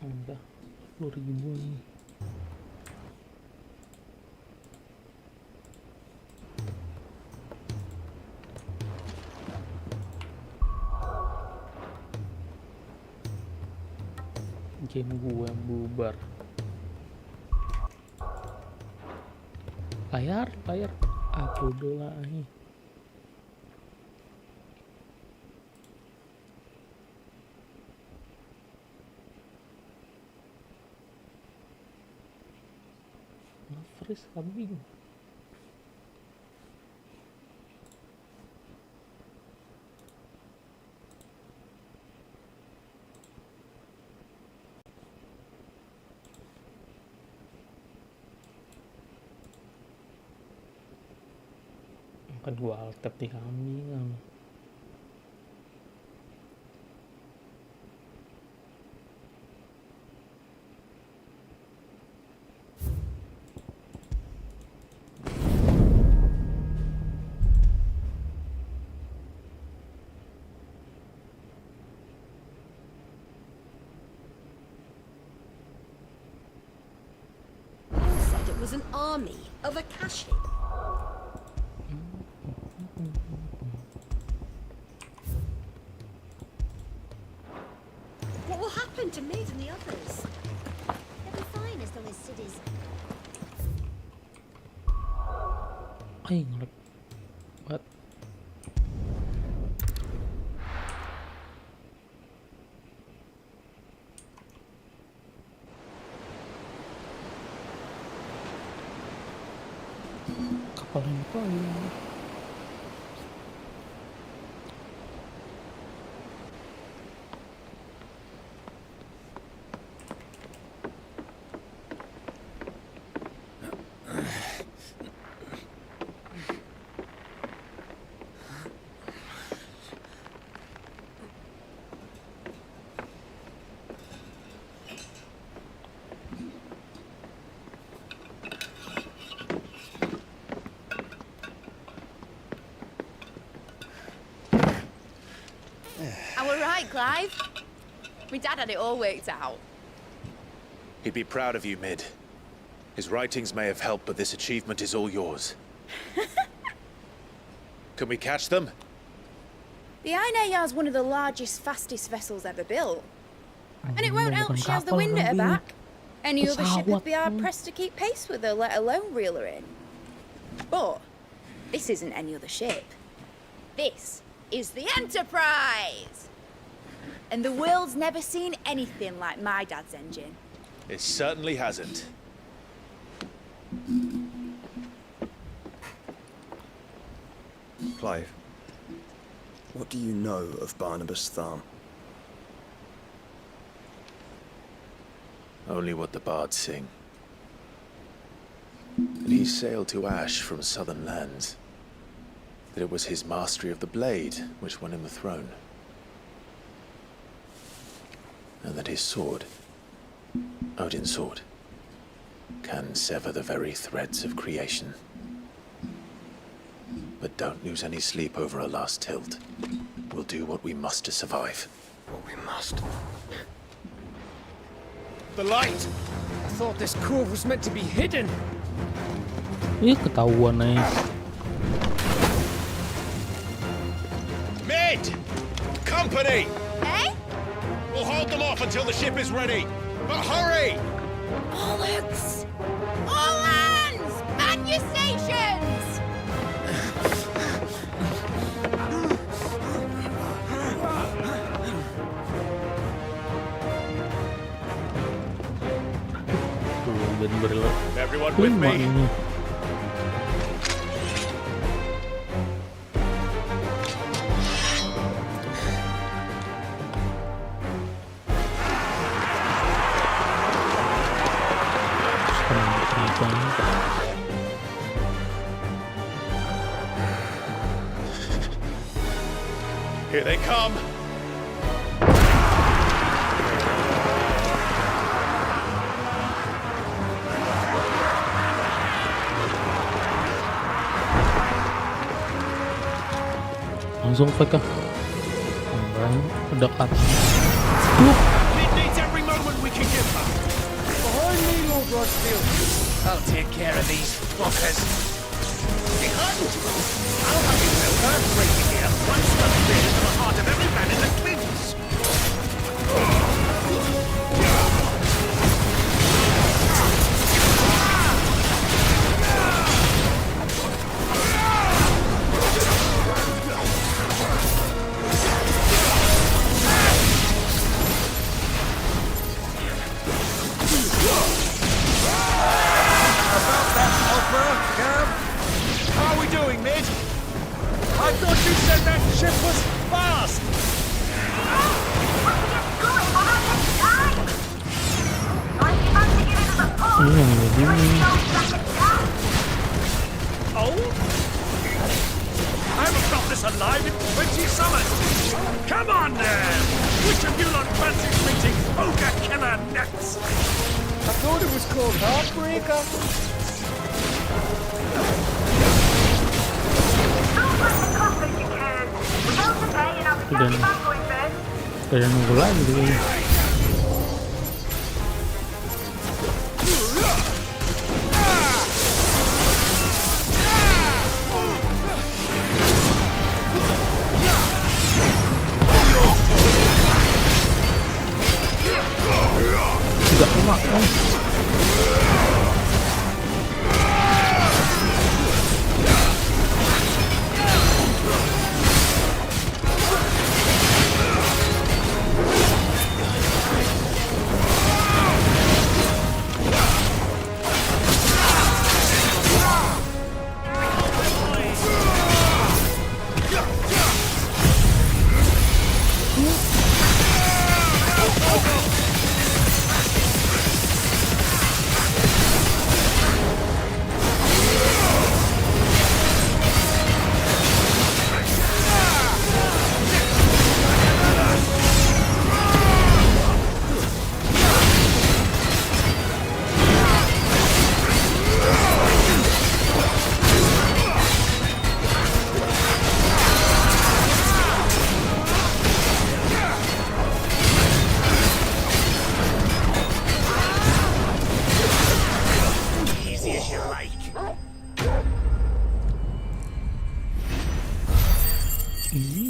Enggak, 10.000 nih. Game gue bubar. Layar aku dolai. Freeze kambing. Kedua altep di kambing. Said it was an army of Akashi. What will happen to Mid and the others? They'll be fine as long as Sid is. Ay, ngelag. What? Kapal ini apa ini? I were right, Clive. My dad had it all worked out. He'd be proud of you, Mid. His writings may have helped, but this achievement is all yours. Can we catch them? The Ainayar's one of the largest, fastest vessels ever built. And it won't help she has the wind at her back. Any other ship would be hard-pressed to keep pace with her, let alone reel her in. But this isn't any other ship. This is the Enterprise! And the world's never seen anything like my dad's engine. It certainly hasn't. Clive, what do you know of Barnabas Tharm? Only what the bards sing. That he sailed to Ash from southern lands. That it was his mastery of the blade which won him the throne. And that his sword, Odin's sword, can sever the very threads of creation. But don't lose any sleep over a last tilt. We'll do what we must to survive. What we must. The light! I thought this cove was meant to be hidden. Ih, ketahuan nih. Mid! Company! Eh? We'll hold them off until the ship is ready. But hurry! Bollocks! All hands! Man your stations! Bener-bener Everyone with me? ini. Here they come. Langsung fake kah? Enggak, dekat. Mid needs every moment we can give Rosfield. I'll take care of these fuckers. Behind you! I'll have you know earthbreaking here once the fear into the heart of every man in the Clintons. How are we doing, mate? I thought you said that ship was fast! Ini yang begini. Oh? I haven't got this alive in 20 summers! Come on, then! Which of you lot fancies meeting ogre killer nuts? I thought it was called Heartbreaker. Dan nunggu lagi dia. Tidak enak kan?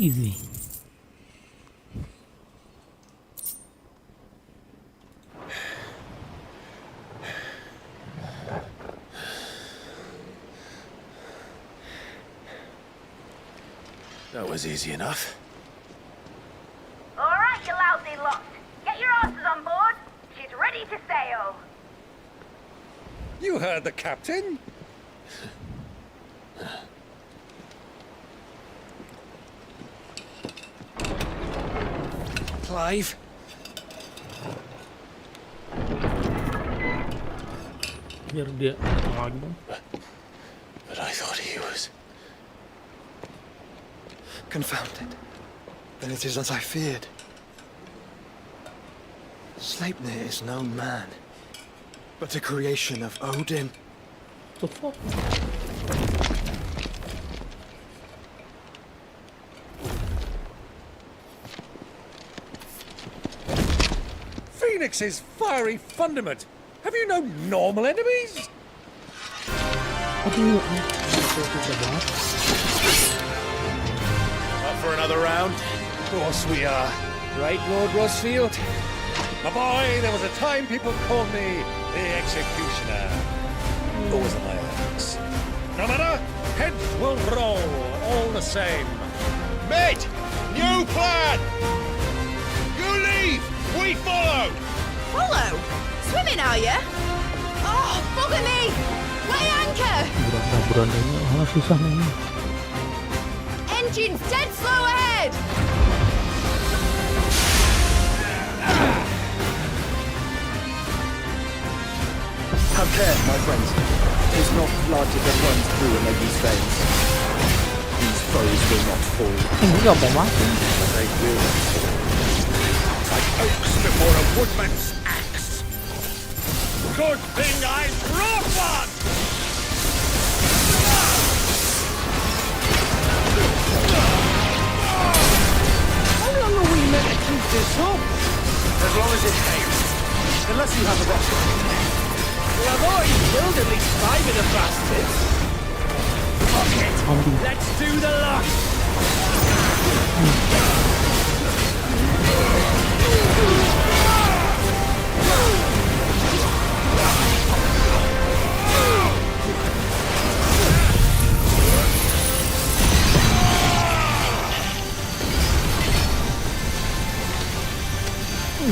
Easy. That was easy enough. All right, you lousy lot. Get your asses on board. She's ready to sail. You heard the captain. Clive. Biar dia datang lagi dong. But I thought he was... Confounded. Then it is as I feared. Sleipnir is no man, but a creation of Odin. The fuck? Phoenix's fiery fundament. Have you no normal enemies? Aduh, susah banget. Up for another round? Of course we are. Right, Lord Rosfield? My boy, there was a time people called me the Executioner. Always on my axe. No matter, heads will roll all the same. Mate! New plan! You leave! We follow! Follow? Swimming, are you? Oh, bugger me! Weigh anchor! Berandanya susah nih. Engine's dead slow ahead! Have care, my friends. It is not logic that runs through a lady's veins. These foes will not fall. Ini gampang mati. They will fall. Like oaks before a woodman's axe. Good thing I brought one! How long are we meant to keep this up? As long as it takes. Unless you have a rocket. Well, I've already killed at least 5 of the bastards. Fuck it. Let's do the lot.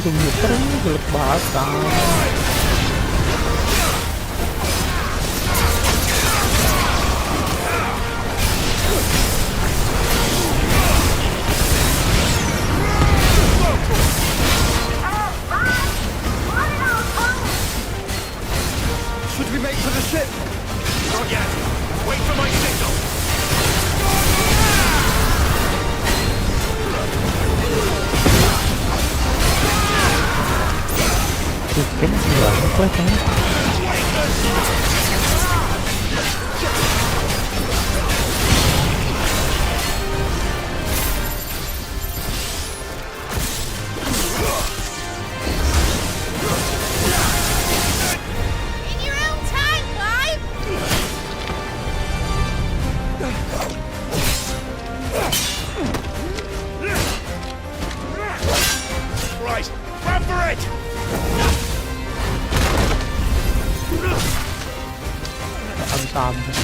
Komputer ini jelek banget kan. Should we make for the ship? Not yet. Wait for my signal. Sistem banget lah kan. In your own time, Clive! Right, run for it! Habis-habis.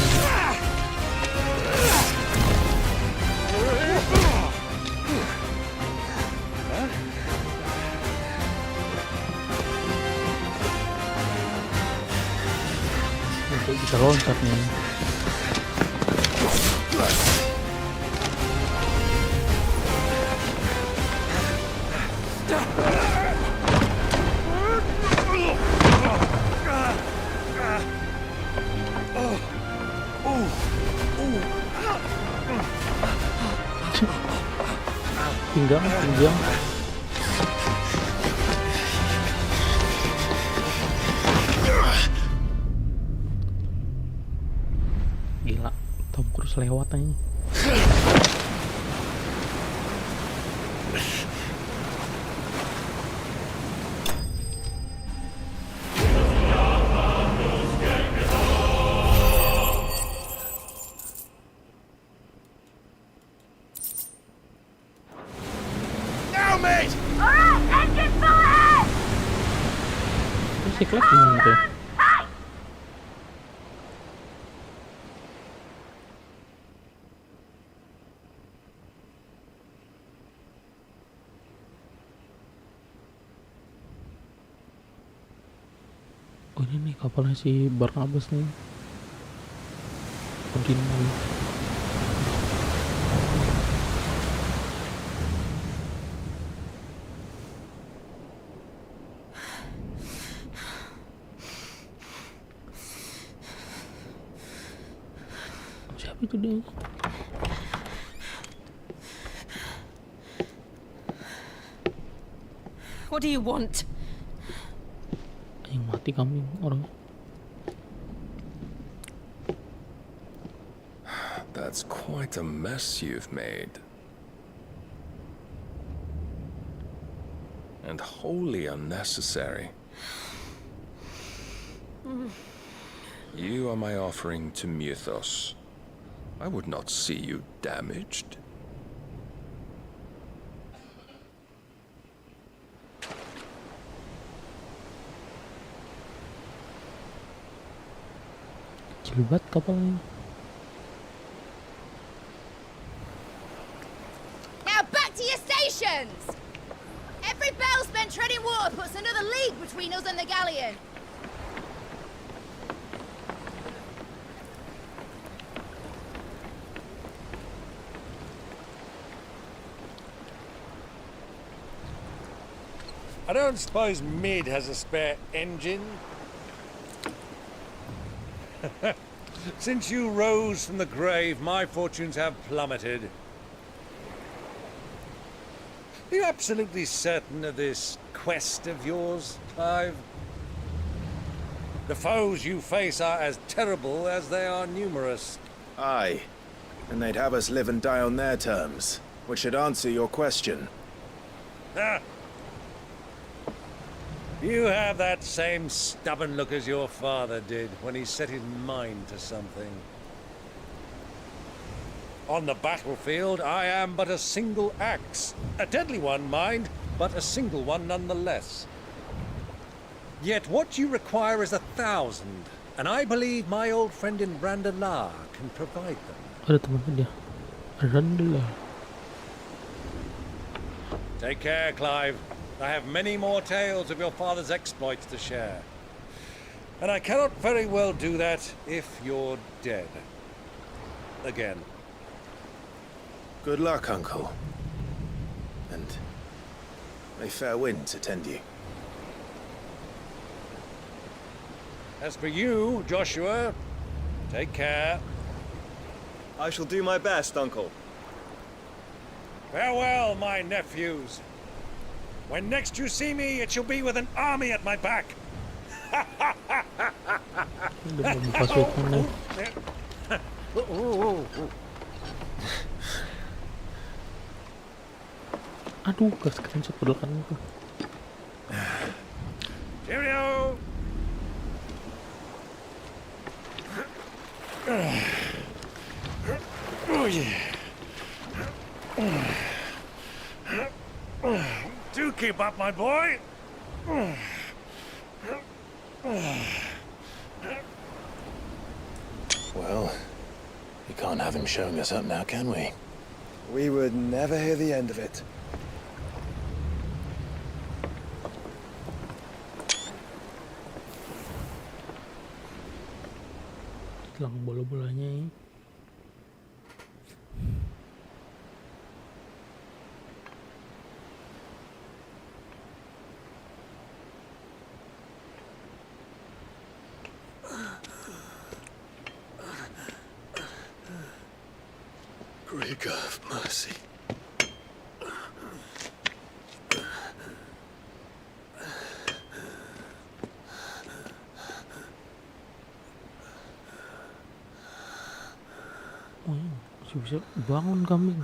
Untuk bisa loncat nih. Pinggang. Gila, Tom Cruise lewat aja. Now, mate! Alright, engine full ahead! Musik lagi gitu. Tight! Oh ini nih kapalnya si Barnabas nih. Odin lagi. Siapa itu dia? What do you want? Yang mati kami orang. That's quite a mess you've made. And wholly unnecessary. You are my offering to Mythos. I would not see you damaged. Kecil banget kapalnya. Now back to your stations! Every bell spent treading water puts another league between us and the galleon. I don't suppose Mid has a spare engine? Since you rose from the grave, my fortunes have plummeted. Are you absolutely certain of this quest of yours, Clive? The foes you face are as terrible as they are numerous. Aye. And they'd have us live and die on their terms, which should answer your question. Ah. You have that same stubborn look as your father did when he set his mind to something. On the battlefield, I am but a single axe. A deadly one, mind, but a single one nonetheless. Yet what you require is 1,000, and I believe my old friend in Brandalar can provide them. Ada temannya dia. Randelah. Take care, Clive. I have many more tales of your father's exploits to share. And I cannot very well do that if you're dead. Again. Good luck, Uncle. And may fair winds attend you. As for you, Joshua, take care. I shall do my best, Uncle. Farewell, my nephews. When next you see me, it shall be with an army at my back. Udah mau pasukan nih. Aduh, gas screenshot belakang itu. Cheerio. Oh yeah. Do keep up, my boy. Well, we can't have him showing us up now, can we? We would never hear the end of it. Hilang bola-bolanya. Great God of mercy. Oh, bisa bangun kambing.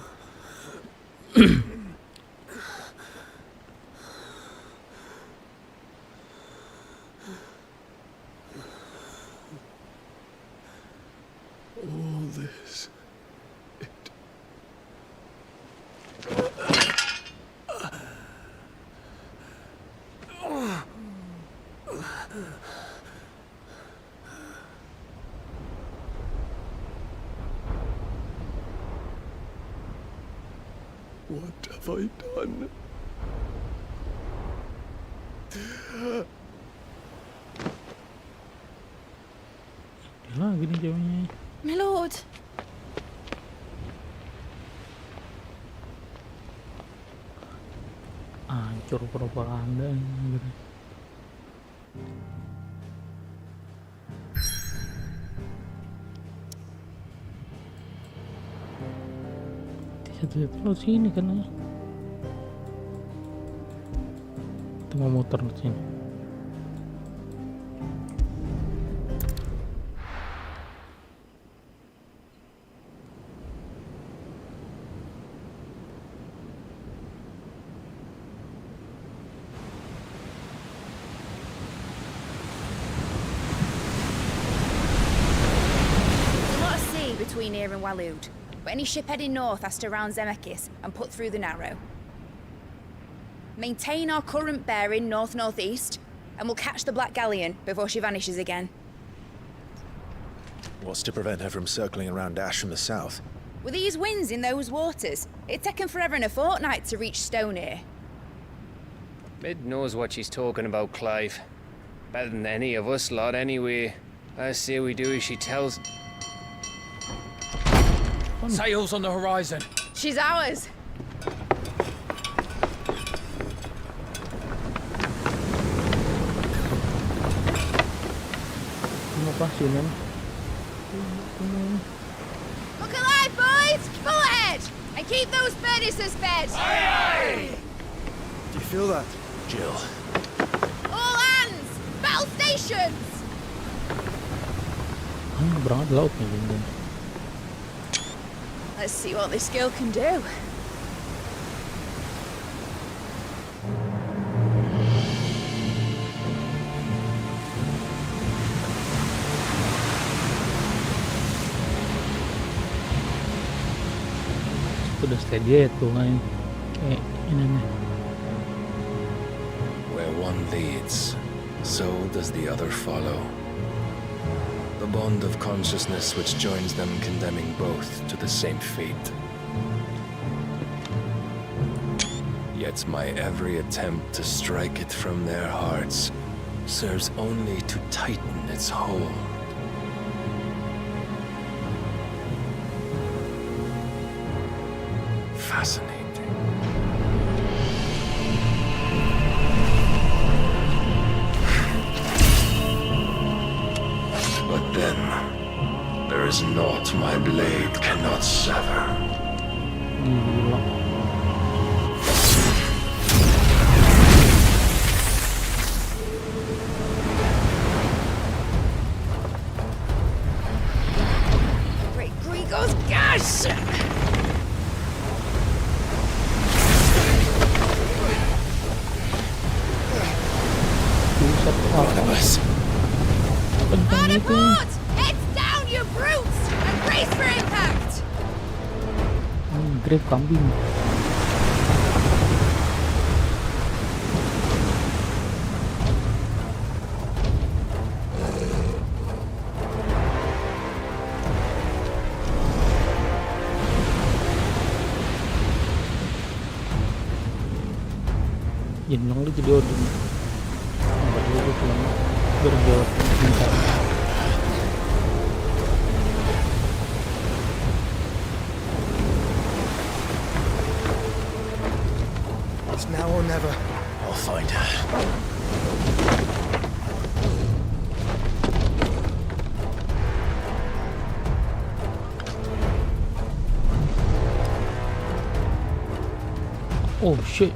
All this. What have I done? Lagi nih ceweknya. My lord. Hancur propaganda anjir. Satu sini kan ya. Kita mau muter di sini. There's a lot of sea between here and Waloed. But any ship heading north has to round Zemeckis and put through the Narrow. Maintain our current bearing north-northeast, and we'll catch the Black Galleon before she vanishes again. What's to prevent her from circling around Ash from the south? With these winds in those waters, it'd taken forever and a fortnight to reach Stonehenge. Mid knows what she's talking about, Clive. Better than any of us lot, anyway. I say we do as she tells. Sails on the horizon. She's ours. Apa sih men? Look alive, boys! Full ahead! And keep those furnaces fed! Aye, aye. Do you feel that? Jill. All hands! Battle stations! Berangkat laut nih gini. Let's see what this girl can do. udah steady itu kan kayak ini nih. Where one leads, so does the other follow. The bond of consciousness which joins them, condemning both to the same fate. Yet my every attempt to strike it from their hearts serves only to tighten its hold. Fascinating. But then, there is naught my blade cannot sever. Gila. Great Gregor's gosh! Buset Barnabas. kencang itu. Port! Heads down, you brutes! And brace for impact! Grave kambing. Jenong lu jadi Odin. Nggak dulu pulang berjauh bentar. It's now or never. I'll find her. Oh shit.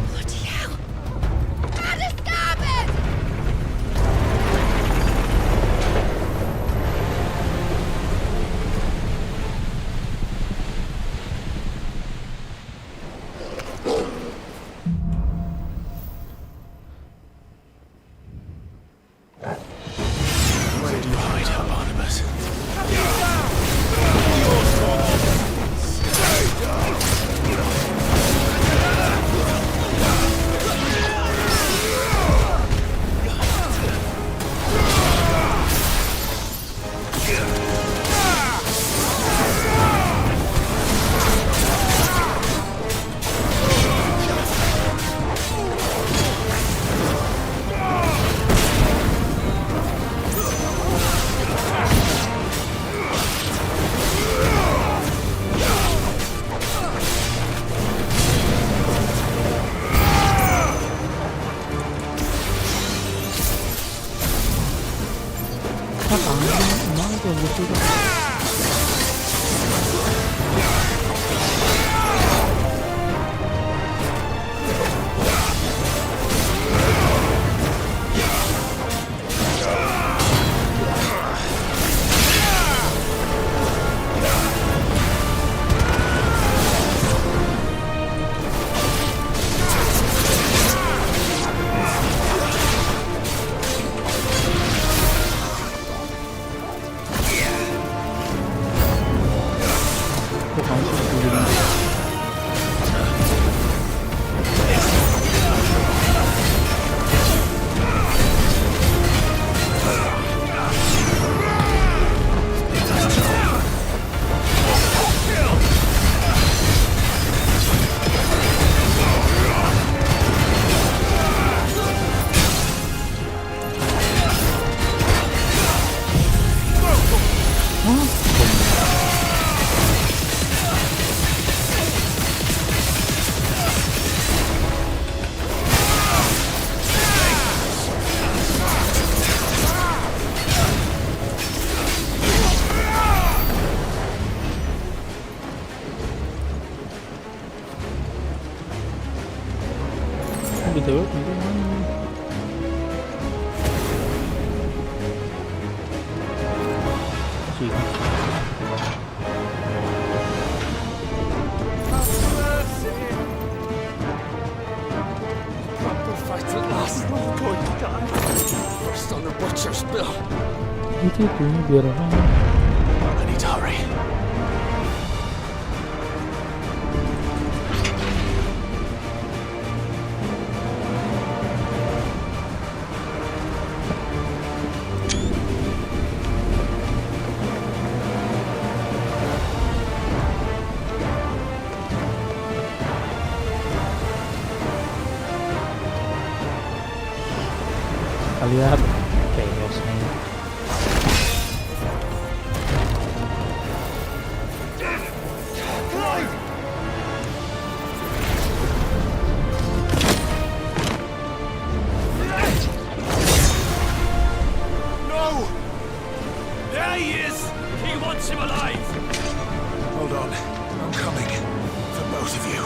Bloody hell! At a starboard! Where did you hide her, Barnabas? Emang tuh gitu. last on the butcher's bill. Itu biar orang. I need to hurry. Lihat chaosnya. No! There he is! He wants him alive! Hold on. I'm coming. For both of you.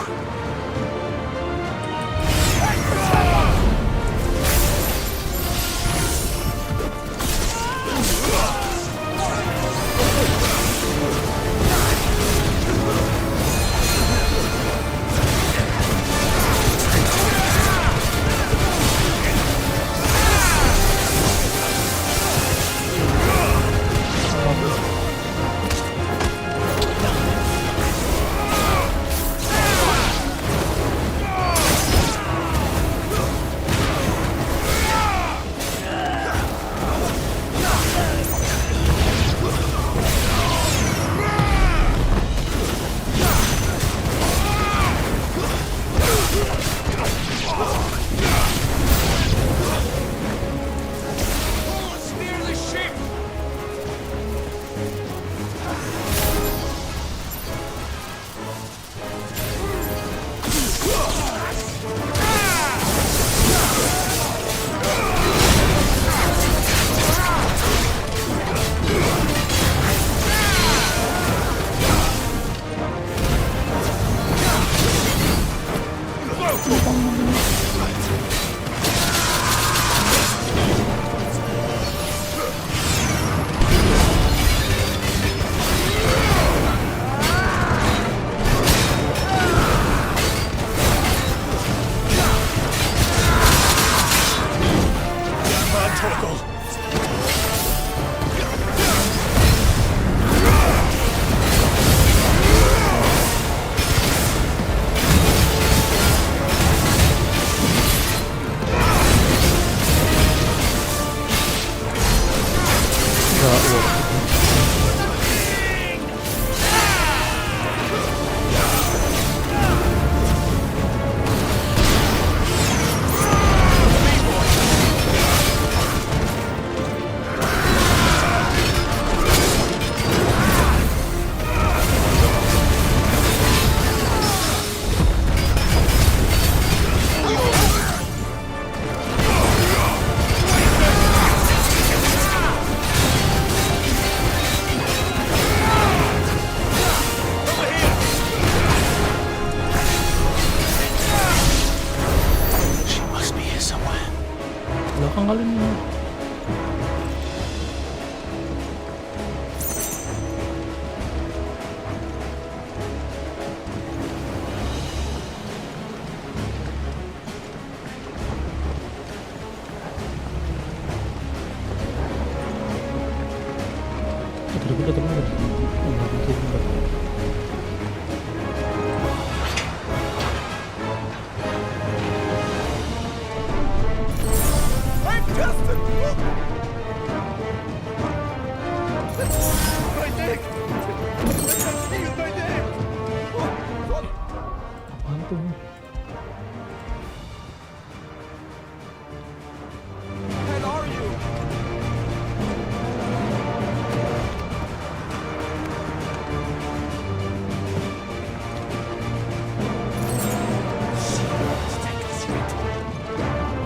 Belakang kali ini.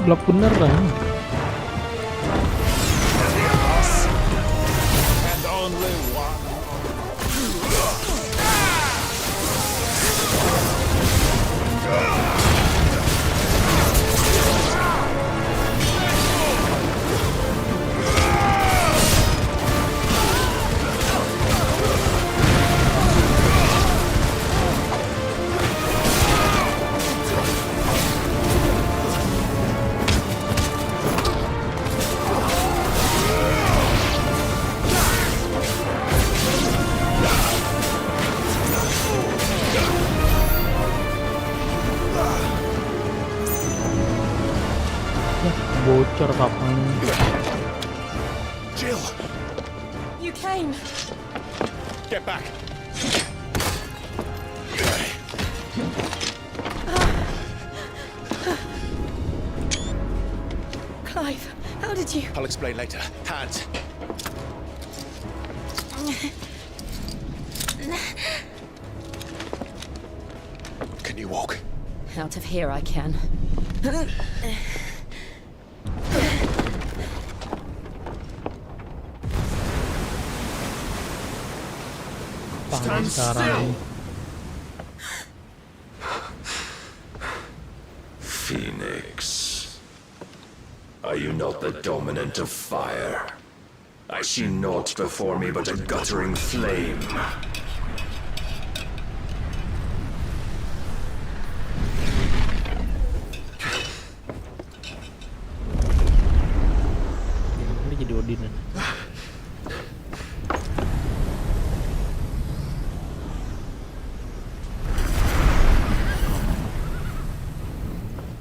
Blok beneran. kapan? Jill, You came. get back. Clive, how did you... I'll explain later. Hands. Can you walk? Out of here I can. Panas sekarang. Phoenix, are you not the dominant of fire? I see naught before me but a guttering flame. Ini jadi Odin.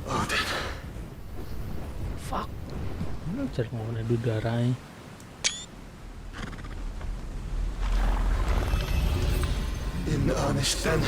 Odin. Fuck. Cari mau ada darah. In earnest then.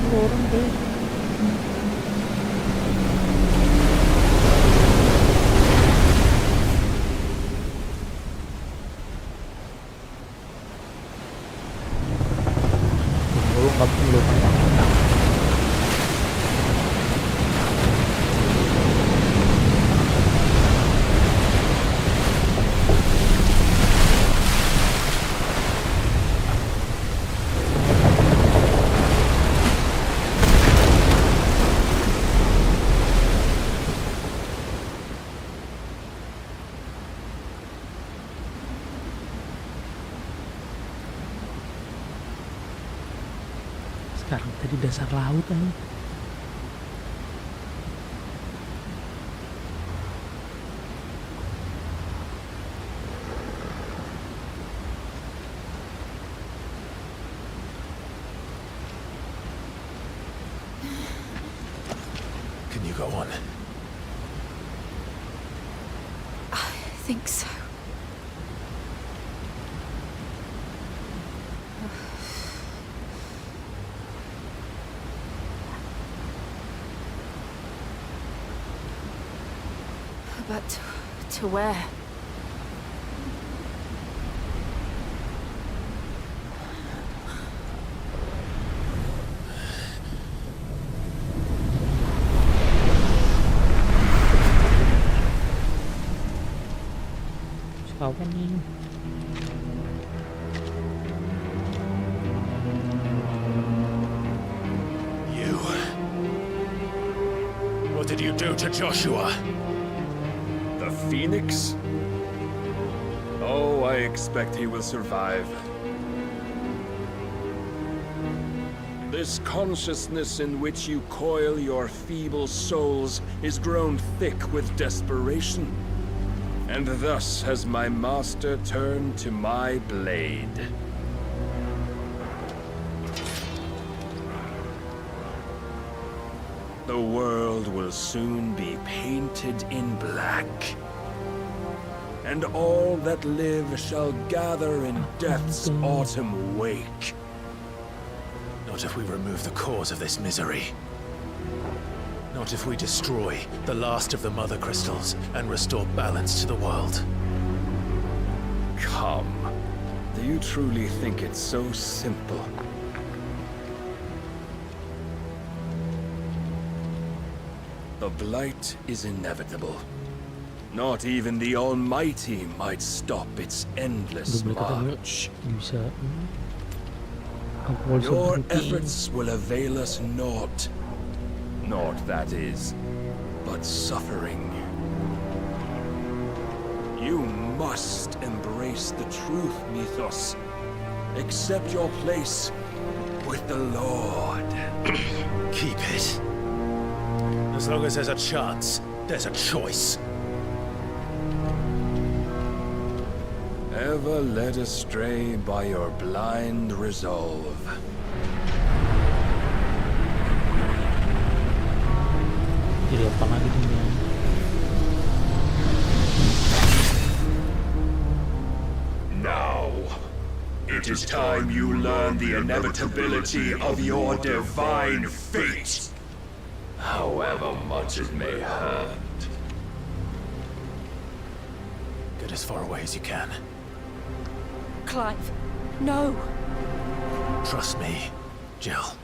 Orang deh. Belum belum. Sekarang tadi dasar laut kan. Can you go on? I think so. But to where? Kawan ini. You. What did you do to Joshua? The Phoenix? Oh, I expect he will survive. This consciousness in which you coil your feeble souls is grown thick with desperation. And thus has my master turned to my blade. The world will soon be painted in black. And all that live shall gather in death's autumn wake. Not if we remove the cause of this misery. Not if we destroy the last of the mother crystals and restore balance to the world. Come. Do you truly think it's so simple? The blight is inevitable. Not even the Almighty might stop its endless march. Your efforts will avail us naught. Naught, that is, but suffering. You must embrace the truth, Mythos. Accept your place with the Lord. Keep it. As long as there's a chance, there's a choice. Ever led astray by your blind resolve. Jadi apa lagi dunia? Now, it is time you learn the inevitability of your divine fate. However much it may hurt. Get as far away as you can. Clive, no. Trust me, Jill.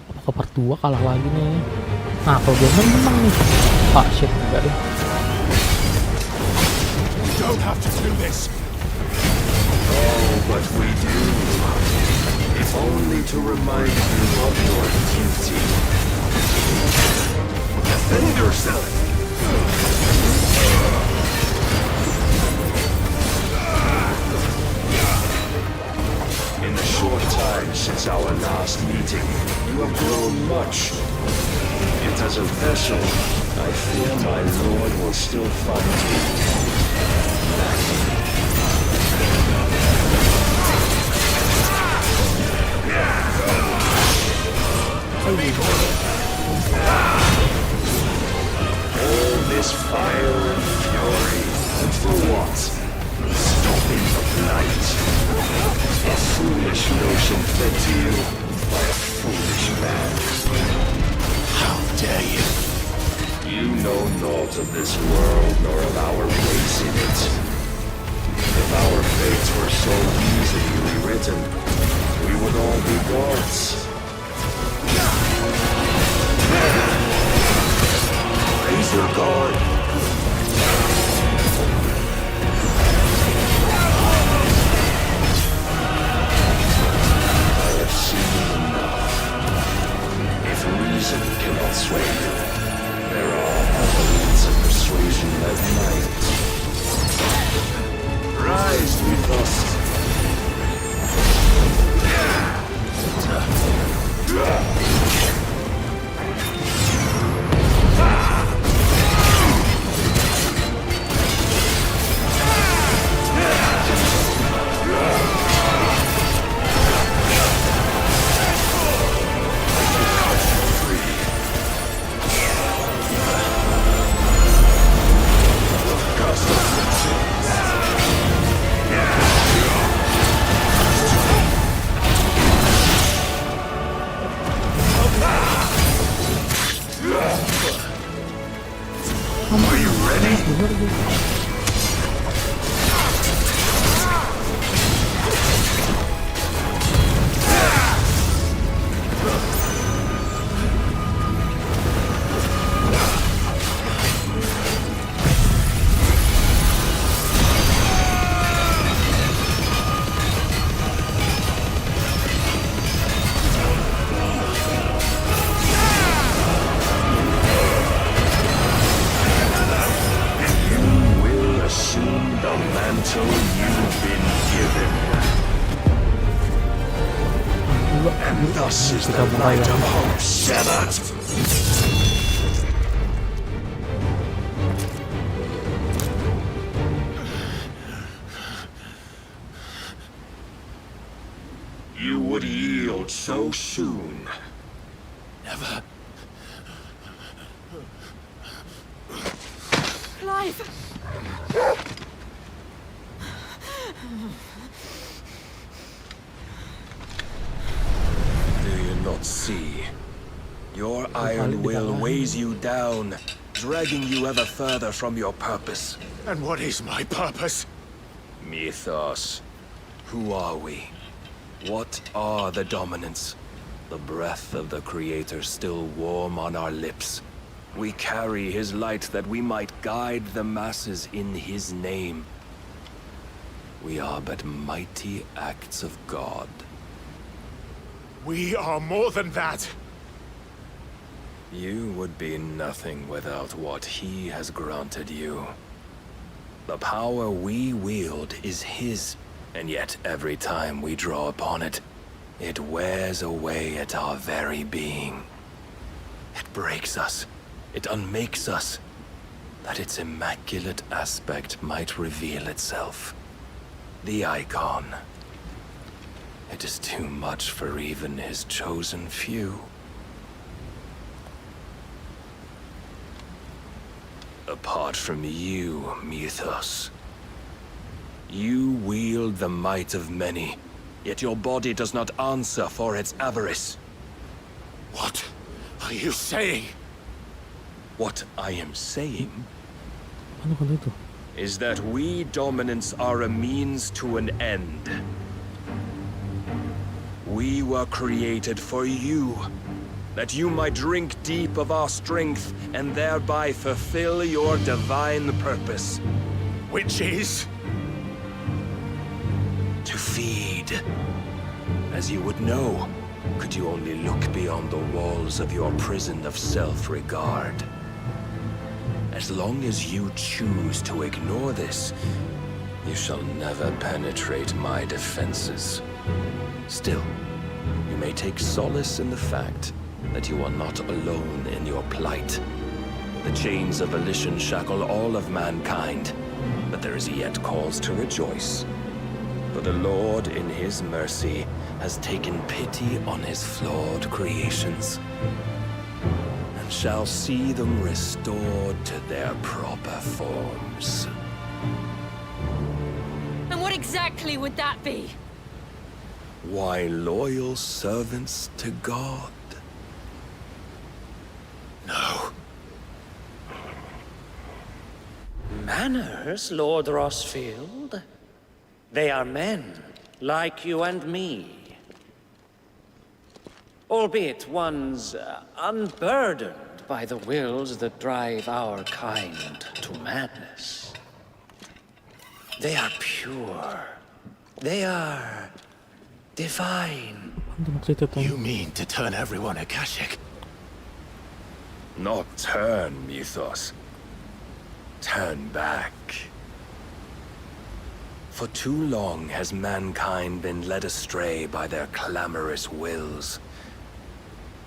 Apakah part 2 kalah lagi nih? Nah, kalau gue menang nih. Ah, shit, enggak deh. You don't have to do this. Oh, but we do. If only to remind you of your duty. Defend yourself! In the short time since our last meeting, you have grown much. Yet as a vessel, I fear my lord will still find you. All this fire and fury, and for what? Stopping the blight. A foolish notion fed to you by a foolish man. How dare you? You know naught of this world nor of our place in it. If our fates were so easily rewritten, we would all be gods. Raise your guard. I have seen enough. If reason cannot sway you, there are other means of persuasion that might. Rise with us. Are you ready? And thus is the light of hope severed. You would yield so soon. Never. Clive! Not see. Your iron will weighs you down, dragging you ever further from your purpose. And what is my purpose? Mythos. Who are we? What are the dominants? The breath of the Creator still warm on our lips. We carry his light that we might guide the masses in his name. We are but mighty acts of God. We are more than that. You would be nothing without what he has granted you. The power we wield is his, and yet every time we draw upon it, it wears away at our very being. It breaks us. It unmakes us, that its immaculate aspect might reveal itself. The icon. It is too much for even his chosen few. Apart from you, Mythos, you wield the might of many, yet your body does not answer for its avarice. What are you saying? What I am saying Ano kan itu? is that we dominants are a means to an end. We were created for you, that you might drink deep of our strength and thereby fulfill your divine purpose. Which is? To feed. As you would know, could you only look beyond the walls of your prison of self-regard. As long as you choose to ignore this, you shall never penetrate my defenses. Still, you may take solace in the fact that you are not alone in your plight. The chains of volition shackle all of mankind, but there is yet cause to rejoice. For the Lord, in his mercy, has taken pity on his flawed creations, and shall see them restored to their proper forms. And what exactly would that be? Why, loyal servants to God. No. Manners, Lord Rossfield? They are men, like you and me. Albeit one's unburdened by the wills that drive our kind to madness. They are pure. They are divine. You mean to turn everyone Akashic? Not turn, Mythos. Turn back. For too long has mankind been led astray by their clamorous wills.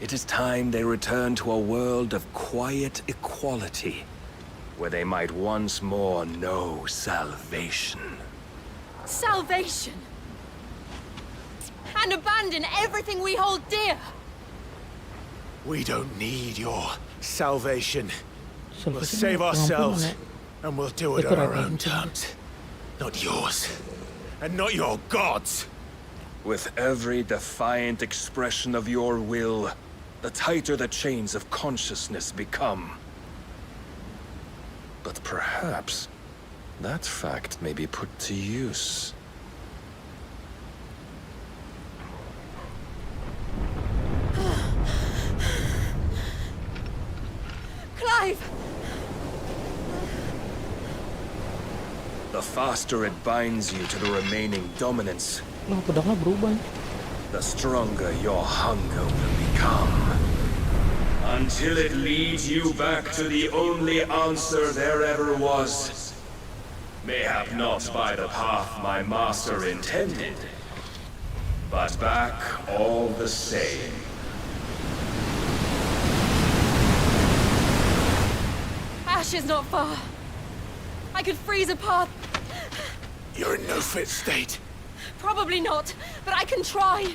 It is time they return to a world of quiet equality, where they might once more know salvation. Salvation! And abandon everything we hold dear! We don't need your salvation. We'll Salvation save apa? ourselves, Pengampunan, and we'll do it Itu on our ada own itu. terms. Not yours. And not your gods. With every defiant expression of your will, the tighter the chains of consciousness become. But perhaps that fact may be put to use. Clive! The faster it binds you to the remaining dominance, Lah, pedangnya berubah. the stronger your hunger will become. Until it leads you back to the only answer there ever was. Mayhap not by the path my master intended, but back all the same. Ash is not far. I could freeze a path. You're in no fit state. Probably not, but I can try.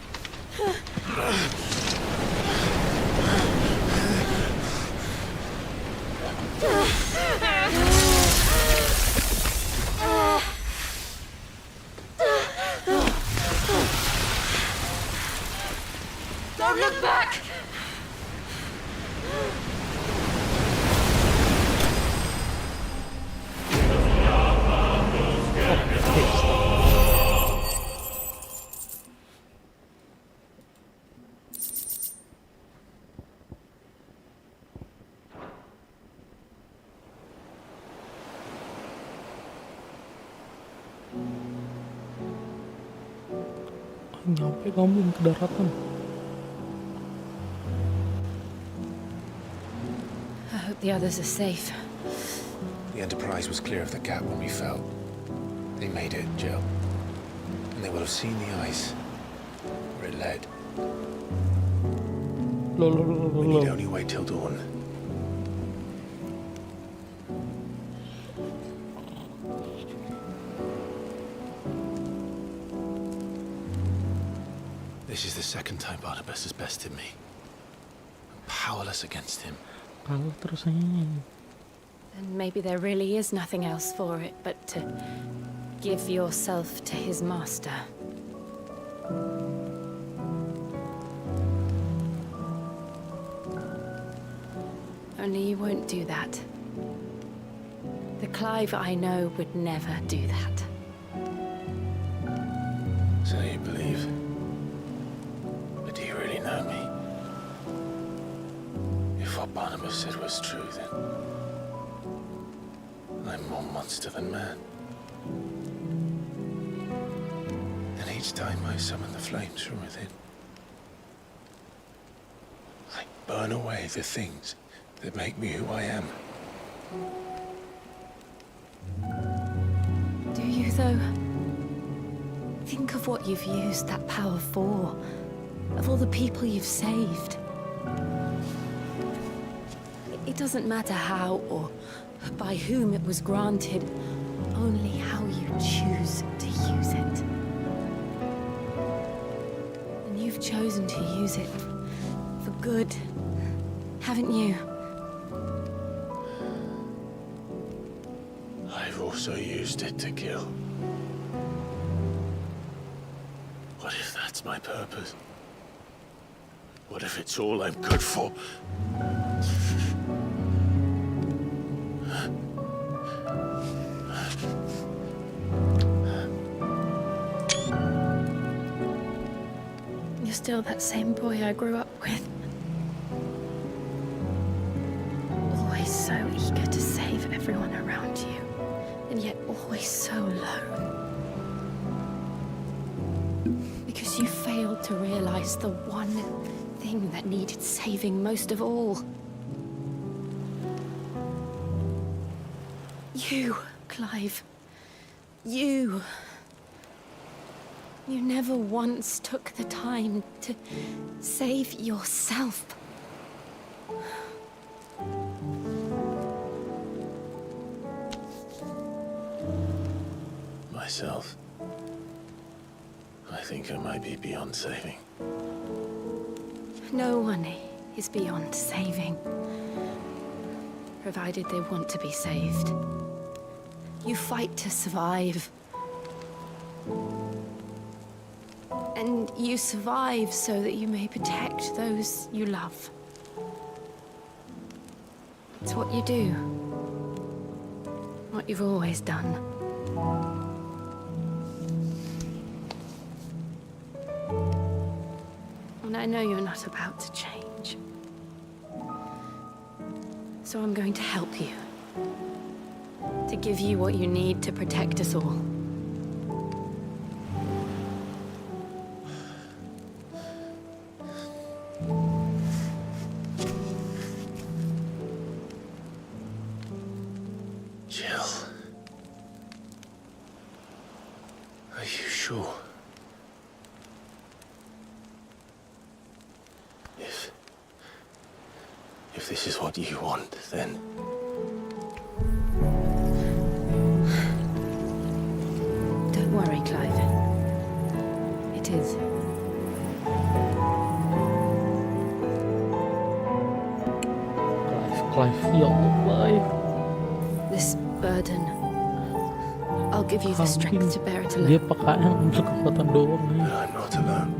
Don't look back! Nyampe kamu ke daratan. the others are safe. The Enterprise was clear of the gap when we fell. They made it, Jill. And they will have seen the ice where it led. We need only wait till dawn. This is the second time Barnabas has bested me. I'm powerless against him. Kalah terus aja. And maybe there really is nothing else for it but to give yourself to his master. Only you won't do that. The Clive I know would never do that. So you believe? But do you really know me? If what Barnabas said was true, then I'm more monster than man. And each time I summon the flames from within, I burn away the things that make me who I am. Do you, though? Think of what you've used that power for. Of all the people you've saved. It doesn't matter how or by whom it was granted, only how you choose to use it. And you've chosen to use it for good, haven't you? I've also used it to kill. What if that's my purpose? What if it's all I'm good for? You're still that same boy I grew up with. Always so eager to save everyone around you, and yet always so alone. Because you failed to realize the one thing that needed saving most of all. You, Clive. You. You never once took the time to save yourself. Myself. I think I might be beyond saving. No one is beyond saving, provided they want to be saved. You fight to survive. And you survive so that you may protect those you love. It's what you do. What you've always done. And I know you're not about to change. So I'm going to help you. To give you what you need to protect us all. Jill. Are you sure? If this is what you want, then... Don't worry, Clive. It is. Clive, ya Allah. This burden, I'll give you the strength to bear it alone. Dia pakaian untuk kekuatan doang nih. But I'm not alone.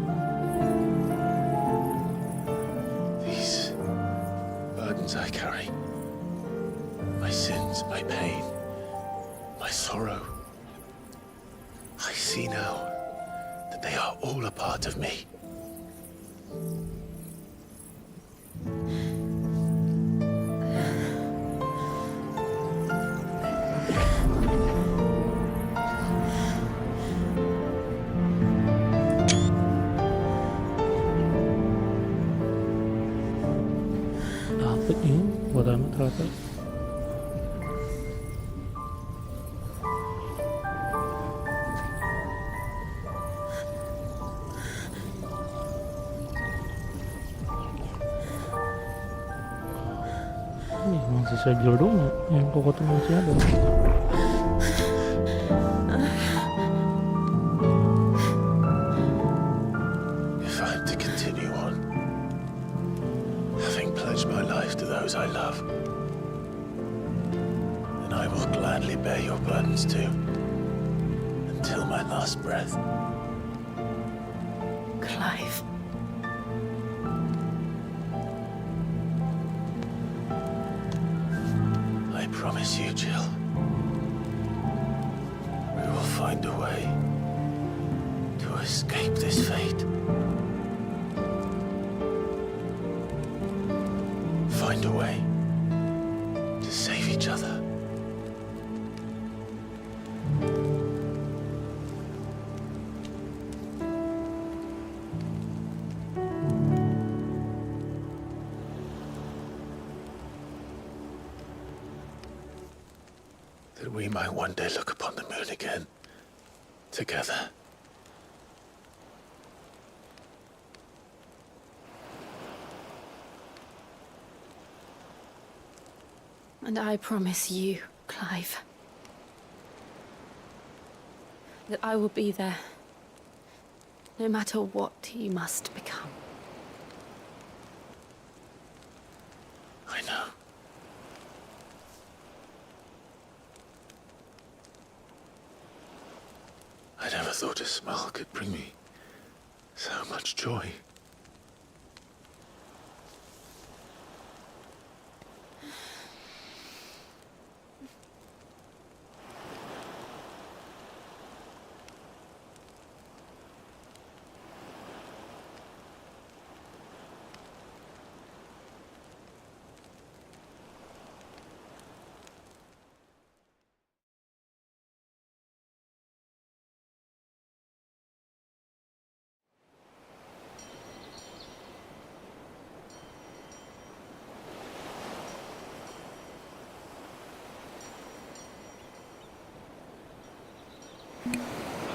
These burdens I carry, my sins, my pain, my sorrow, I see now that they are all a part of me. Dapat yun. Buat amat ternyata. Ini masih sejauh dong yang kokotan masih ada. If I am to continue on, having pledged my life to those I love, then I will gladly bear your burdens too, until my last breath. Clive. I promise you, Jill, we will find a way to escape this fate. Find a way to save each other. That we might one day look upon the moon again, together. And I promise you, Clive, that I will be there, no matter what you must become. I know. I never thought a smile could bring me so much joy.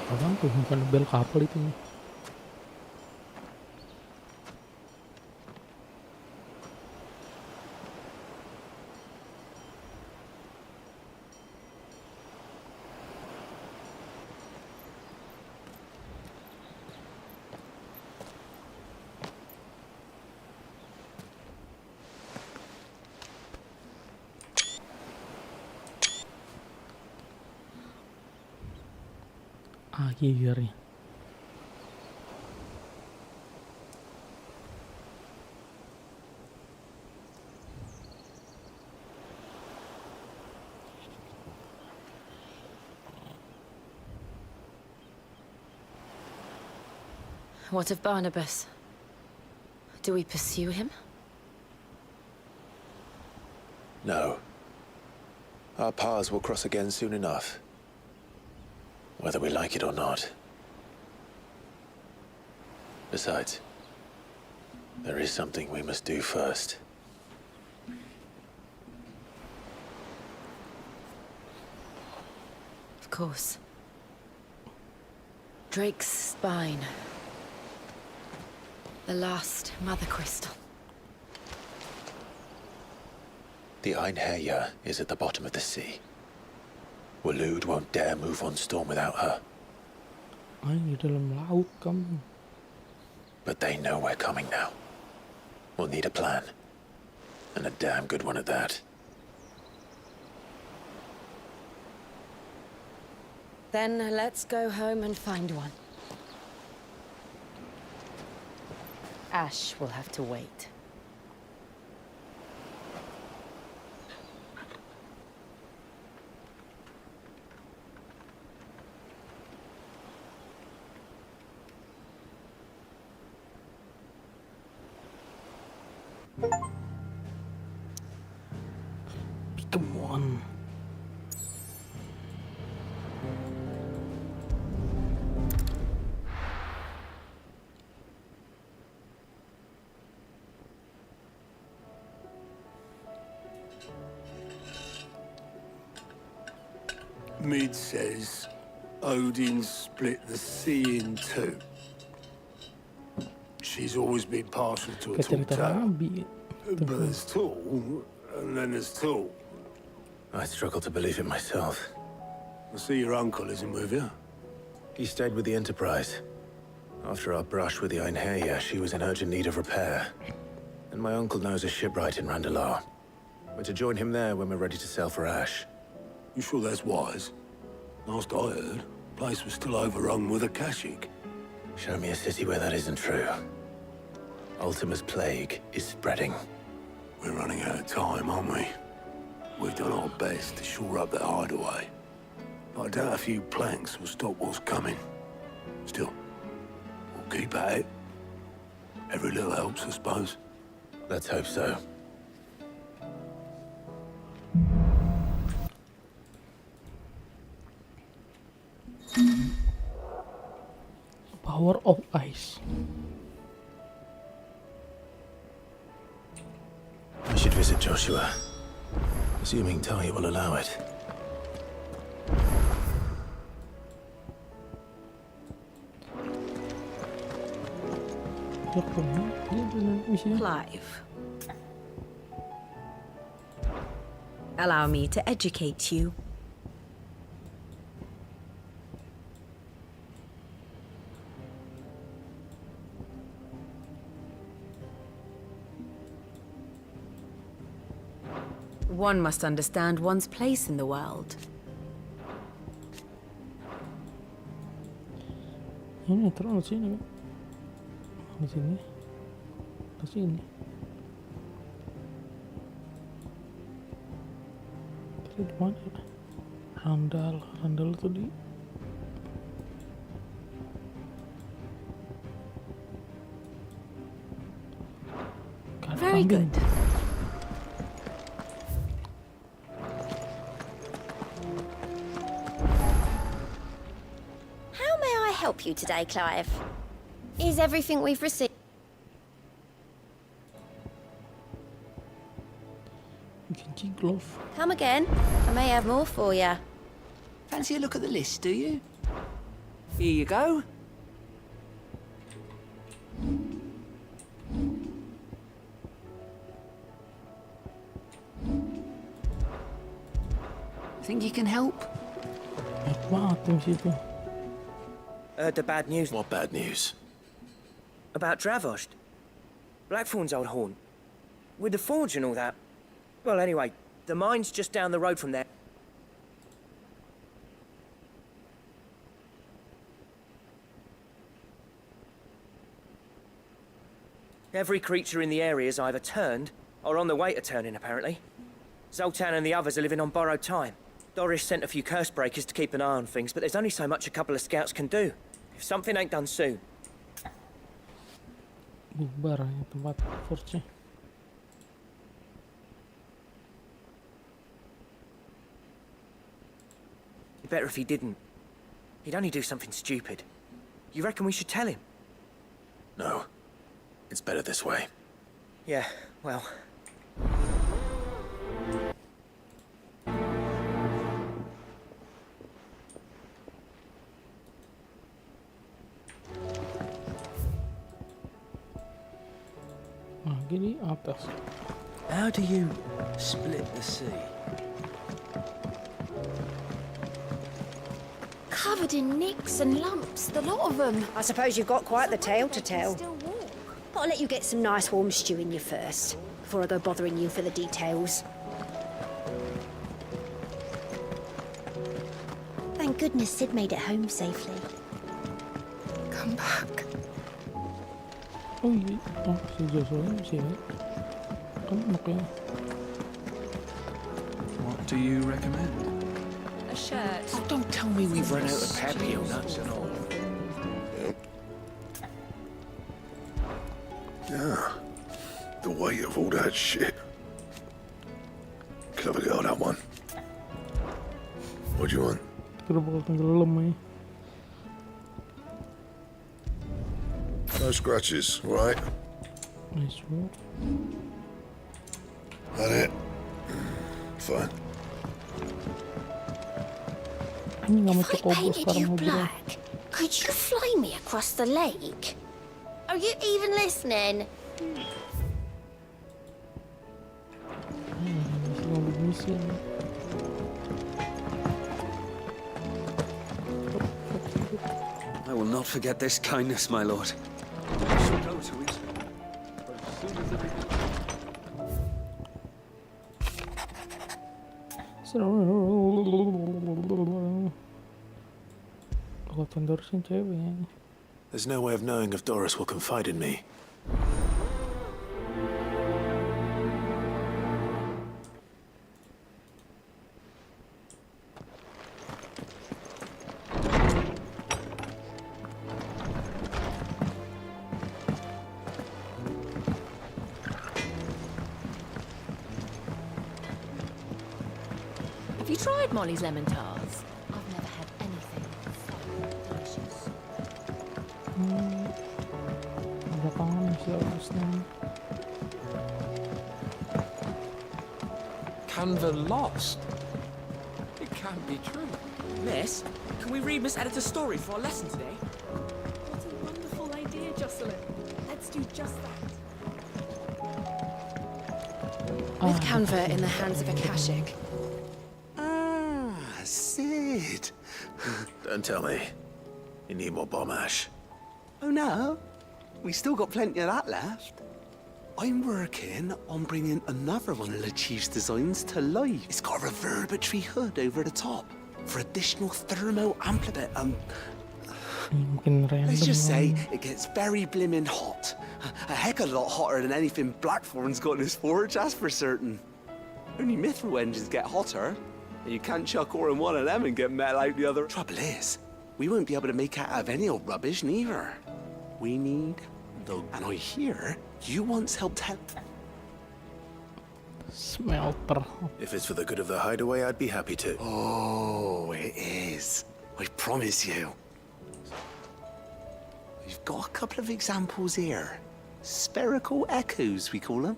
Apaan tuh? Bukan bel kapal itu. Akhirnya. What of Barnabas? Do we pursue him? No. Our paths will cross again soon enough. Whether we like it or not. Besides, there is something we must do first. Of course. Drake's spine. The last Mother Crystal. The Einherjar is at the bottom of the sea. Waloed won't dare move on Storm without her. Di dalam laut kamu. But they know we're coming now. We'll need a plan. And a damn good one at that. Then let's go home and find one. Ash will have to wait. Come on. Mid says Odin split the sea in two. She's always been partial to a Kayak tall cerita tale. Nabi. But there's tall, and then there's tall. I struggle to believe it myself. I see your uncle isn't with you. He stayed with the Enterprise. After our brush with the Einherja, she was in urgent need of repair. And my uncle knows a shipwright in Randalar. We're to join him there when we're ready to sail for Ash. You sure that's wise? Last I heard, the place was still overrun with Akashic. Show me a city where that isn't true. Ultima's plague is spreading. We're running out of time, aren't we? We've done our best to shore up that hideaway. But I doubt a few planks will stop what's coming. Still, we'll keep at it. Every little helps, I suppose. Let's hope so. Power of Ice. I should visit Joshua. Assuming Talia will allow it. Clive. Allow me to educate you. One must understand one's place in the world. Ini terus sini. Di sini. Di sini. Tadi di mana? Randal tuh di. Very good. Help you today, Clive? Is everything we've received? Glove. Come again. I may have more for you. Fancy a look at the list, do you? Here you go. Think you can help? Heard the bad news. What bad news? About Dravost. Blackthorn's old haunt. With the forge and all that. Well, anyway, the mine's just down the road from there. Every creature in the area's either turned, or on the way to turning, apparently. Zoltan and the others are living on borrowed time. Doris sent a few curse breakers to keep an eye on things, but there's only so much a couple of scouts can do. If something ain't done soon. Bubar ya tempat forge-nya. Better if he didn't. He'd only do something stupid. You reckon we should tell him? No. It's better this way. Yeah, well... Gini atas. How do you split the sea? Covered in nicks and lumps, the lot of them. I suppose you've got quite the tale to tell. But I'll let you get some nice warm stew in you first, before I go bothering you for the details. Thank goodness Sid made it home safely. Come back. Oh iya, oh si Joshua masih ada. Kan makanya. What do you recommend? A shirt. Oh, don't tell me we've run out of papio nuts and all. Yeah. The weight of all that shit. Clever girl, that one. What do you want? Kira bakal tenggelam ya. No scratches, right? Nice work. That it? Fine. Ini nggak mau If I coba painted sekarang you ngobrol. black, could you fly me across the lake? Are you even listening? I will not forget this kindness, my lord. I shall go to it. But as soon as everything... There's no way of knowing if Doris will confide in me. Have you tried Molly's lemon tarts? I've never had anything so delicious. Canva lost? It can't be true. Miss, can we read Miss Editor's story for our lesson today? What a wonderful idea, Jocelyn. Let's do just that. With Canva in the hands of Akashic. Sid. Don't tell me. You need more bomb ash. Oh no, we still got plenty of that left. I'm working on bringing another one of the Chief's designs to life. It's got a reverberatory hood over the top for additional thermal amplitude. Let's just say it gets very blimmin' hot. A heck of a lot hotter than anything Blackthorn's got in his forge, that's for certain. Only mithril engines get hotter, and you can't chuck ore in one of them and get metal out the other. Trouble is, we won't be able to make it out of any old rubbish, neither. We need the... And I hear you once helped help... Smelter. If it's for the good of the hideaway, I'd be happy to. Oh, it is. I promise you. We've got a couple of examples here. Spherical echoes, we call them.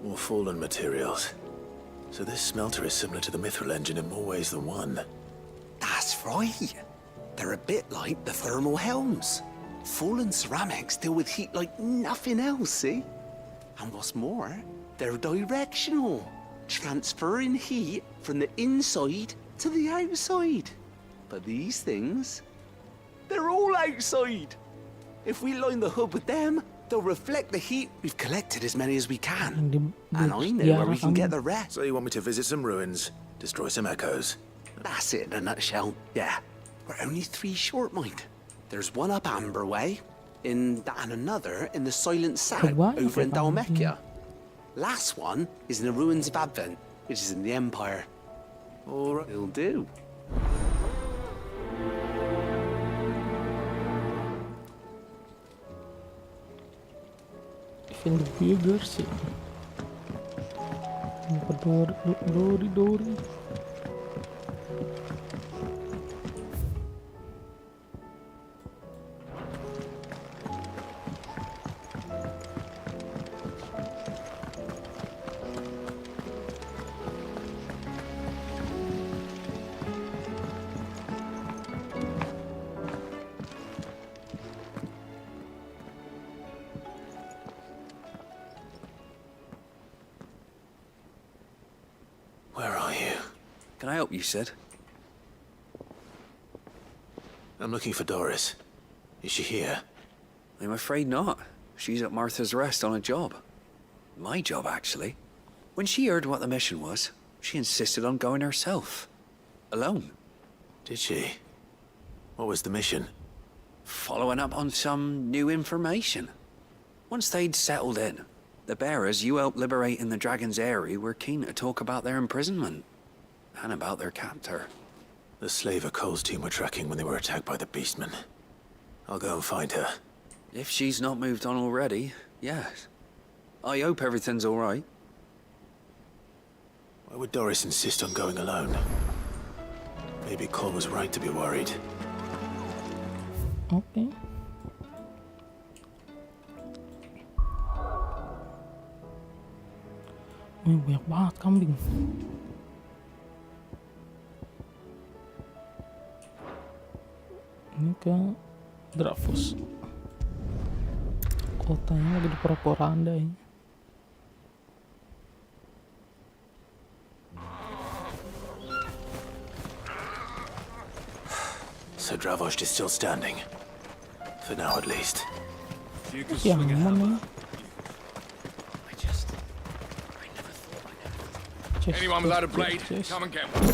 More fallen materials. So this smelter is similar to the mithril engine in more ways than one. That's right. They're a bit like the thermal helms. Fallen ceramics deal with heat like nothing else, see? And what's more, they're directional, transferring heat from the inside to the outside. But these things, they're all outside. If we line the hood with them, they'll reflect the heat. We've collected as many as we can. And I know where we can get the rest. So you want me to visit some ruins, destroy some echoes? That's it in a nutshell, yeah. We're only 3 short, mind. There's one up Amber Way, and another in the Silent South over in Dalmekia. Last one is in the ruins of Advent, which is in the Empire. All right, it'll do. Even the builders. Dory. Where are you? Can I help you, Sid? I'm looking for Doris. Is she here? I'm afraid not. She's at Martha's Rest on a job. My job, actually. When she heard what the mission was, she insisted on going herself. Alone. Did she? What was the mission? Following up on some new information. Once they'd settled in, the bearers you helped liberate in the Dragon's Eyrie were keen to talk about their imprisonment. And about their captor. The slaver Cole's team were tracking when they were attacked by the Beastmen. I'll go and find her. If she's not moved on already, yes. I hope everything's all right. Why would Doris insist on going alone? Maybe Cole was right to be worried. Okay. Banyak banget kambing. ke Drafos. Kotanya lagi di porak-poranda ini. So Dravost is still standing. For now, at least. Yang mana? Anyone without a blade, come and get one.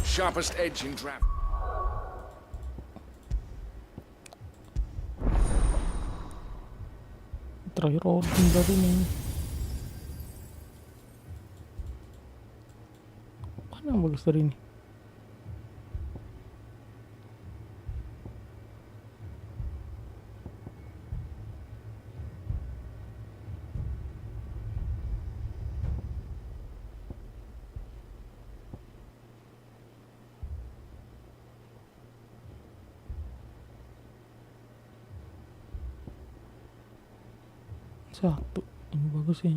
Sharpest edge in draft. Terakhir Odin baru nih. Mana yang bagus dari ini? Satu, ini bagus sih.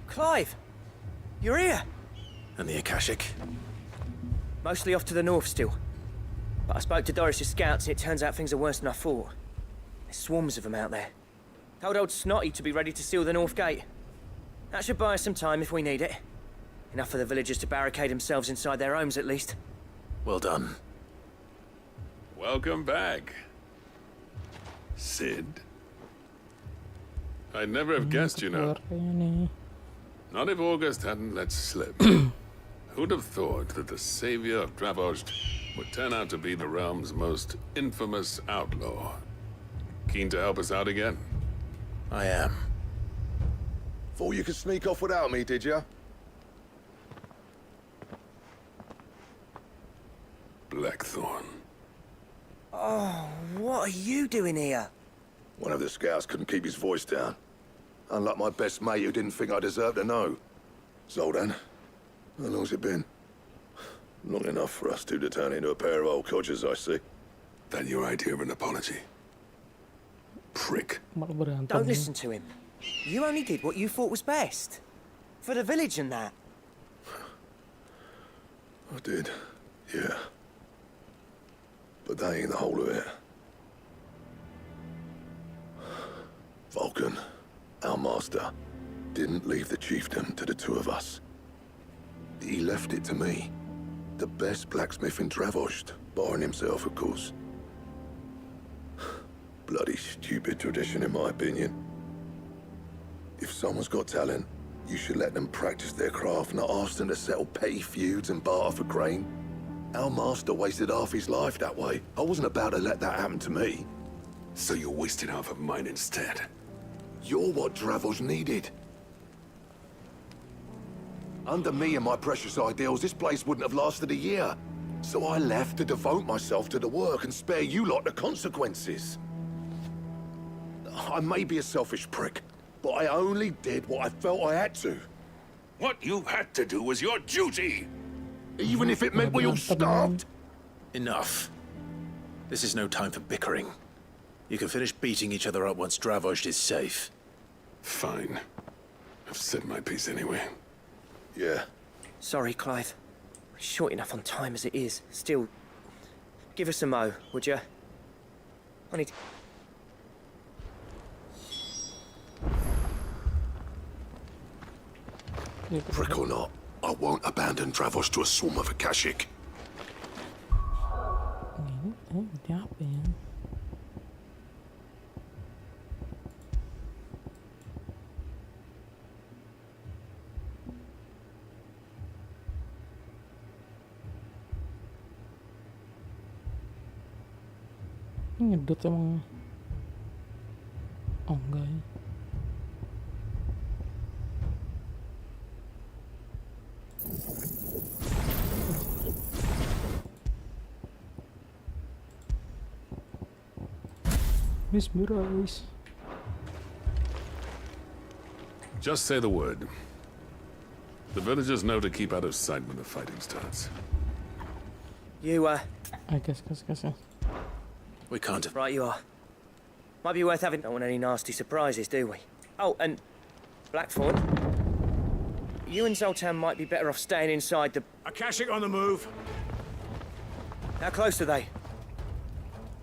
Clive! You're here! And the Akashic? Mostly off to the north still. But I spoke to Doris's scouts and it turns out things are worse than I thought. There's swarms of them out there. Told old Snotty to be ready to seal the north gate. That should buy us some time if we need it. Enough for the villagers to barricade themselves inside their homes at least. Well done. Welcome back, Sid. I'd never have guessed, you know. Not if August hadn't let slip. Who'd have thought that the savior of Dravost would turn out to be the realm's most infamous outlaw? Keen to help us out again? I am. Thought you could sneak off without me, did ya? Blackthorn. Oh, what are you doing here? One of the scouts couldn't keep his voice down. Unlike my best mate who didn't think I deserved to know. Zoldan, how long's it been? Long enough for us two to turn into a pair of old codgers, I see. Then your idea of an apology? Prick. Don't listen to him. You only did what you thought was best. For the village and that. I did, yeah. But that ain't the whole of it. Vulcan, our master, didn't leave the chiefdom to the two of us. He left it to me. The best blacksmith in Dravost, barring himself, of course. Bloody stupid tradition, in my opinion. If someone's got talent, you should let them practice their craft, not ask them to settle petty feuds and barter for grain. Our master wasted half his life that way. I wasn't about to let that happen to me. So you wasted half of mine instead? You're what Dravost needed. Under me and my precious ideals, this place wouldn't have lasted a year. So I left to devote myself to the work and spare you lot the consequences. I may be a selfish prick, but I only did what I felt I had to. What you had to do was your duty! Even if it meant we all starved? Enough. This is no time for bickering. You can finish beating each other up once Dravost is safe. Fine. I've said my piece anyway. Yeah. Sorry, Clive. We're short enough on time as it is. Still, give us a mo, would you? I need... Prick or not, I won't abandon Dravost to a swarm of Akashic. Ini apa ya? Ini ngedot emang. Oh enggak ya. Mesmerize. Just say the word. The villagers know to keep out of sight when the fighting starts. You, I guess. We can't have... Right you are. Might be worth having. Don't want any nasty surprises, do we? Oh, and Blackthorn, you and Zoltan might be better off staying inside the... Akashic on the move. How close are they?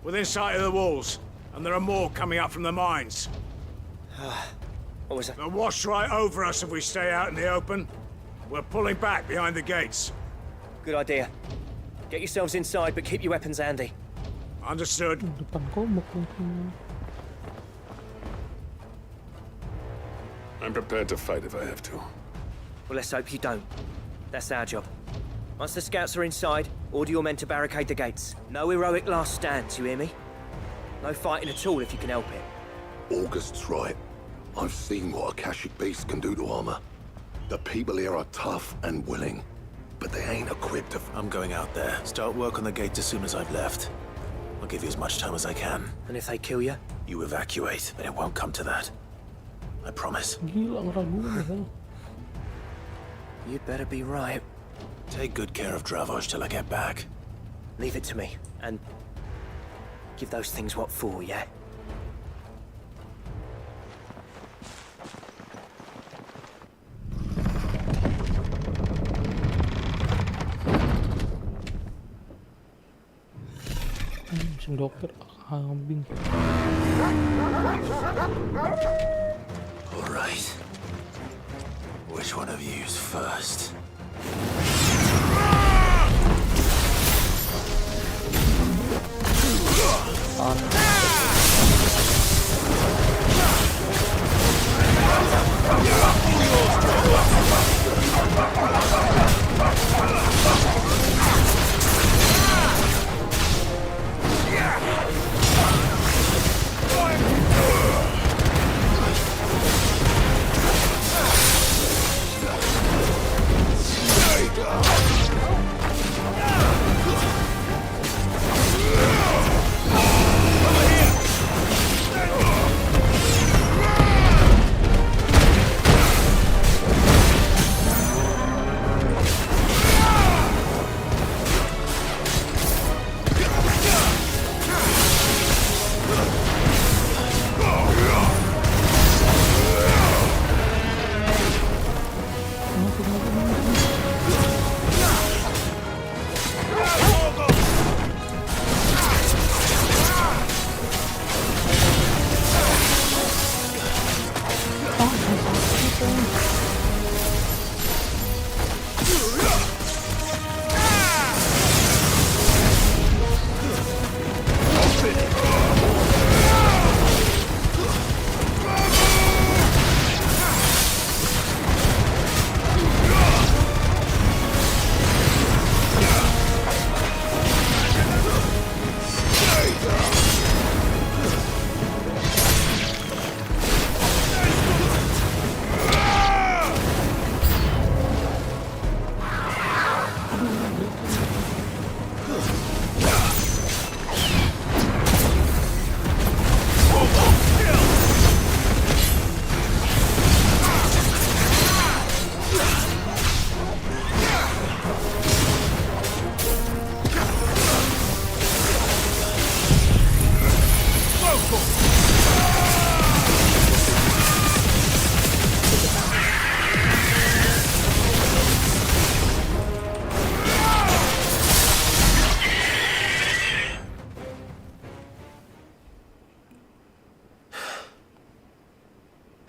Within sight of the walls. And there are more coming up from the mines. What was that? They'll wash right over us if we stay out in the open. We're pulling back behind the gates. Good idea. Get yourselves inside, but keep your weapons handy. Understood. Depan komuk mungkin. I'm prepared to fight if I have to. Well, let's hope you don't. That's our job. Once the scouts are inside, order your men to barricade the gates. No heroic last stands, you hear me? No fighting at all if you can help it. August's right. I've seen what Akashic beasts can do to armor. The people here are tough and willing, but they ain't equipped to... I'm going out there. Start work on the gate as soon as I've left. I'll give you as much time as I can. And if they kill you? You evacuate, but it won't come to that. I promise. Gila ngeraguin ya. You'd better be right. Take good care of Dravoj till I get back. Leave it to me, and give those things what for, yeah? Mesin dokter kambing. All right. Which one of you's first?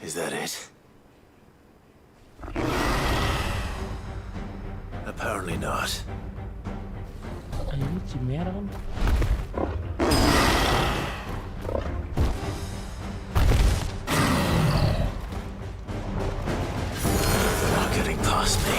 Is that it? Apparently not. Ini Chimera kan? They're not getting past me.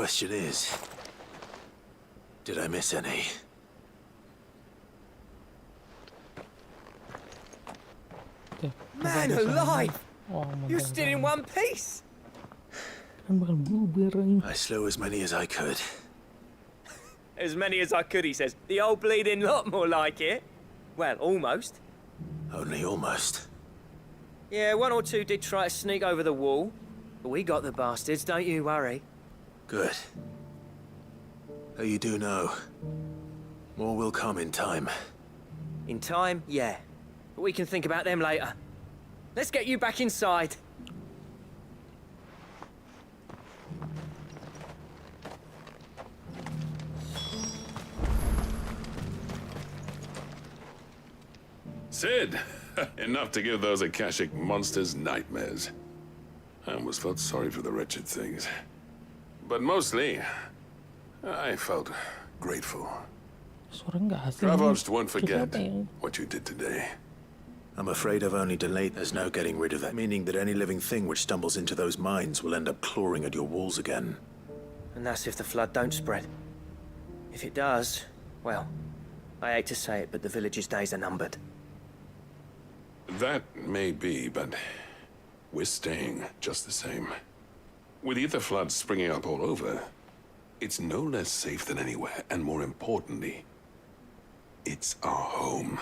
question is, did I miss any? Man alive! You're still in one piece! I slew as many as I could. As many as I could, he says. The old bleeding lot, more like it. Well, almost. Only almost. Yeah, one or two did try to sneak over the wall. But we got the bastards, don't you worry. Good. Though you do know, more will come in time. In time, yeah. But we can think about them later. Let's get you back inside. Sid! Enough to give those Akashic monsters nightmares. I almost felt sorry for the wretched things. But mostly, I felt grateful. Ravaged won't forget what you did today. I'm afraid I've only delayed. There's no getting rid of that, meaning that any living thing which stumbles into those mines will end up clawing at your walls again. And that's if the flood don't spread. If it does, well, I hate to say it, but the village's days are numbered. That may be, but we're staying just the same. With ether floods springing up all over, it's no less safe than anywhere, and more importantly, it's our home.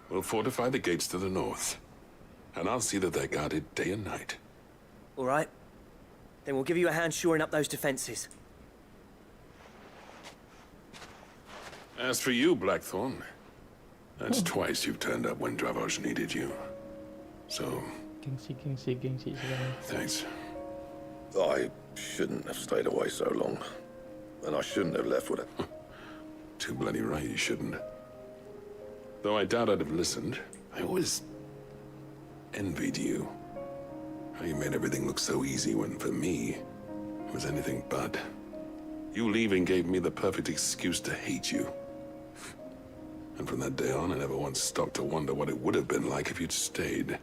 We'll fortify the gates to the north, and I'll see that they're guarded day and night. All right. Then we'll give you a hand shoring up those defenses. As for you, Blackthorn, that's twice you've turned up when Dravos needed you. So, thanks. I shouldn't have stayed away so long. And I shouldn't have left with it. Too bloody right you shouldn't. Though I doubt I'd have listened, I always envied you. How you made everything look so easy when, for me, it was anything but. You leaving gave me the perfect excuse to hate you. And from that day on, I never once stopped to wonder what it would have been like if you'd stayed.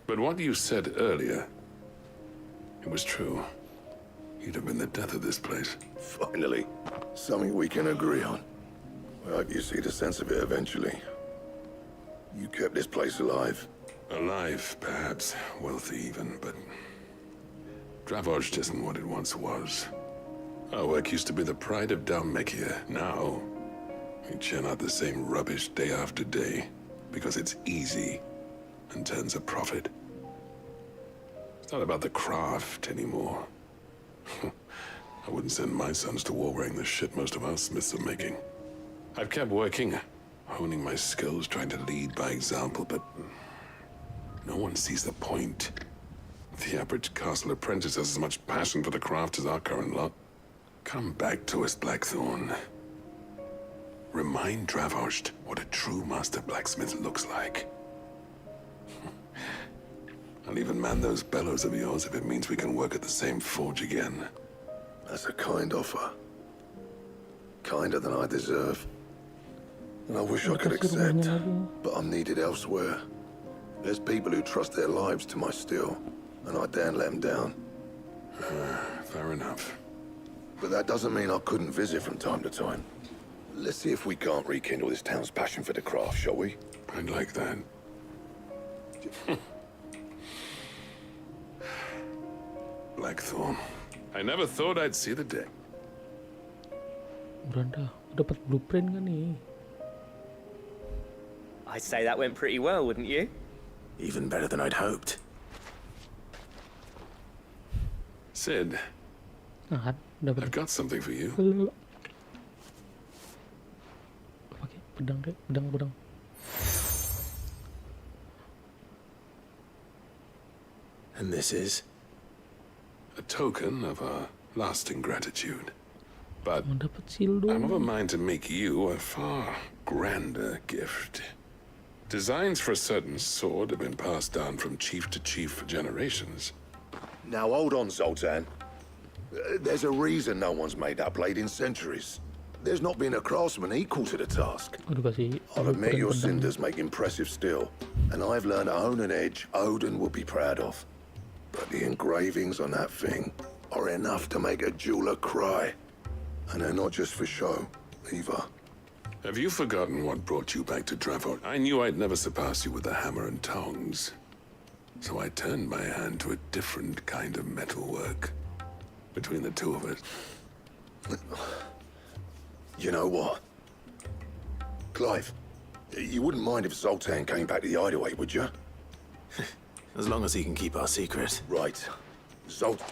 But what you said earlier, it was true. You'd have been the death of this place. Finally, something we can agree on. I hope you see the sense of it eventually. You kept this place alive. Alive, perhaps. Wealthy even, but Dravos isn't what it once was. Our work used to be the pride of Dalmekia. Now, we churn out the same rubbish day after day because it's easy and turns a profit. It's not about the craft anymore. I wouldn't send my sons to war wearing the shit most of our smiths are making. I've kept working, honing my skills, trying to lead by example, but no one sees the point. The average castle apprentice has as much passion for the craft as our current lot. Come back to us, Blackthorn. Remind Dravos what a true master blacksmith looks like. I'll even man those bellows of yours if it means we can work at the same forge again. That's a kind offer. Kinder than I deserve. And I wish I could accept, but I'm needed elsewhere. There's people who trust their lives to my steel, and I daren't let them down. Fair enough. But that doesn't mean I couldn't visit from time to time. Let's see if we can't rekindle this town's passion for the craft, shall we? I'd like that. Blackthorn. I never thought I'd see the day. Udah dapat blueprint kan nih? I'd say that went pretty well, wouldn't you? Even better than I'd hoped. Sid, I've got something for you. Pakai pedang deh, pedang. And this is? A token of our lasting gratitude. But dapat shield I'm of a mind to make you a far grander gift. Designs for a certain sword have been passed down from chief to chief for generations. Now hold on, Zoltan. There's a reason no one's made that blade in centuries. There's not been a craftsman equal to the task. I'll admit your cinders make impressive steel, and I've learned to own an edge Odin would be proud of. But the engravings on that thing, are enough to make a jeweler cry. And they're not just for show, either. Have you forgotten what brought you back to Trafford? I knew I'd never surpass you with a hammer and tongs. So I turned my hand to a different kind of metalwork. Between the two of us. You know what? Clive, you wouldn't mind if Zoltan came back to the hideaway, would you? As long as he can keep our secret. Right. Zoltan.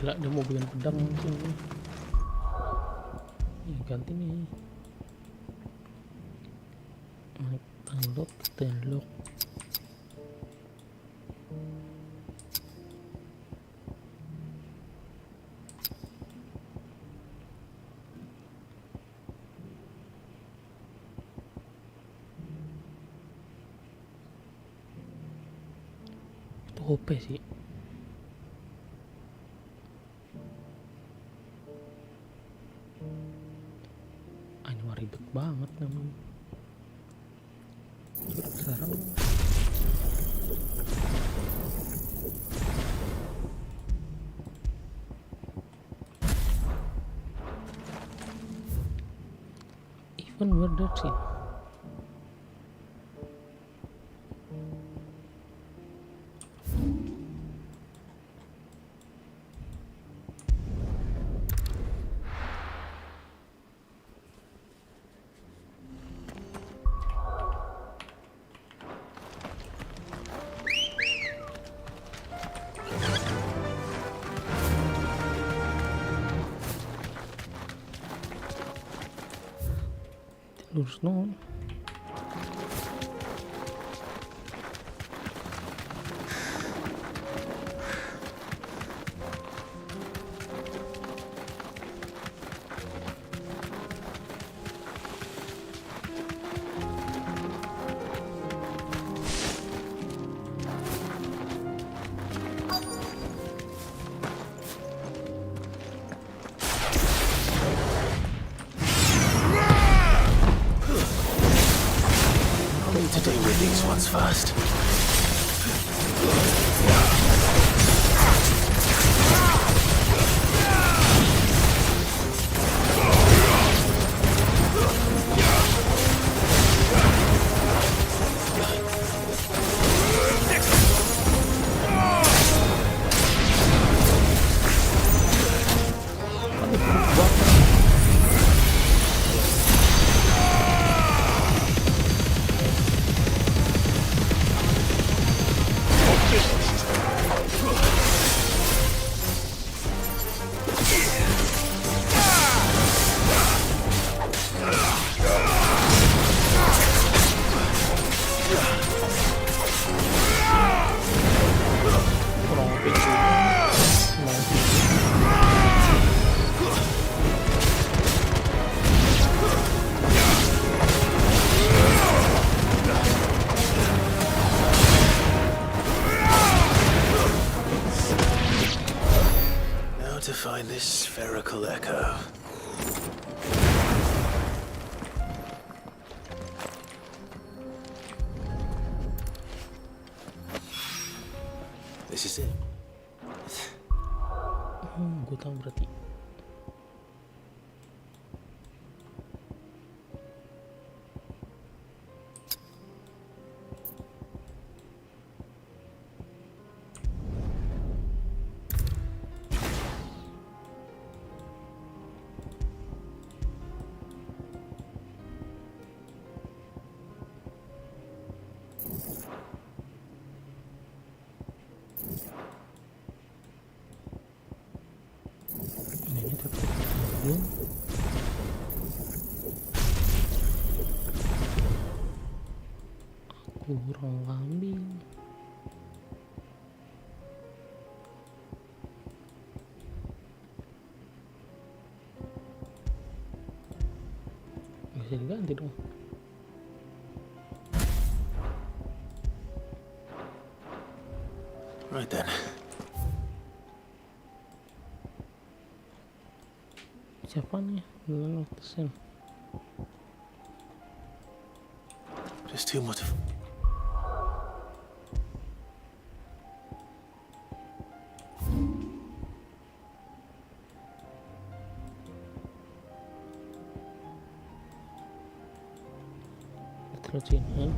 Gila, dia mau bikin pedang mungkin. Ini ganti nih. Unlock, kita unlock. Itu OP sih. Ini mah ribet banget namanya. Sekarang even murder scene. Lurus no. To deal with these ones first. To find this spherical echo. This is it. Gue tahu berarti. Kurang kambing. Bisa diganti dong. Right then. Siapa nih? Belum noticein. Just too much of... sini.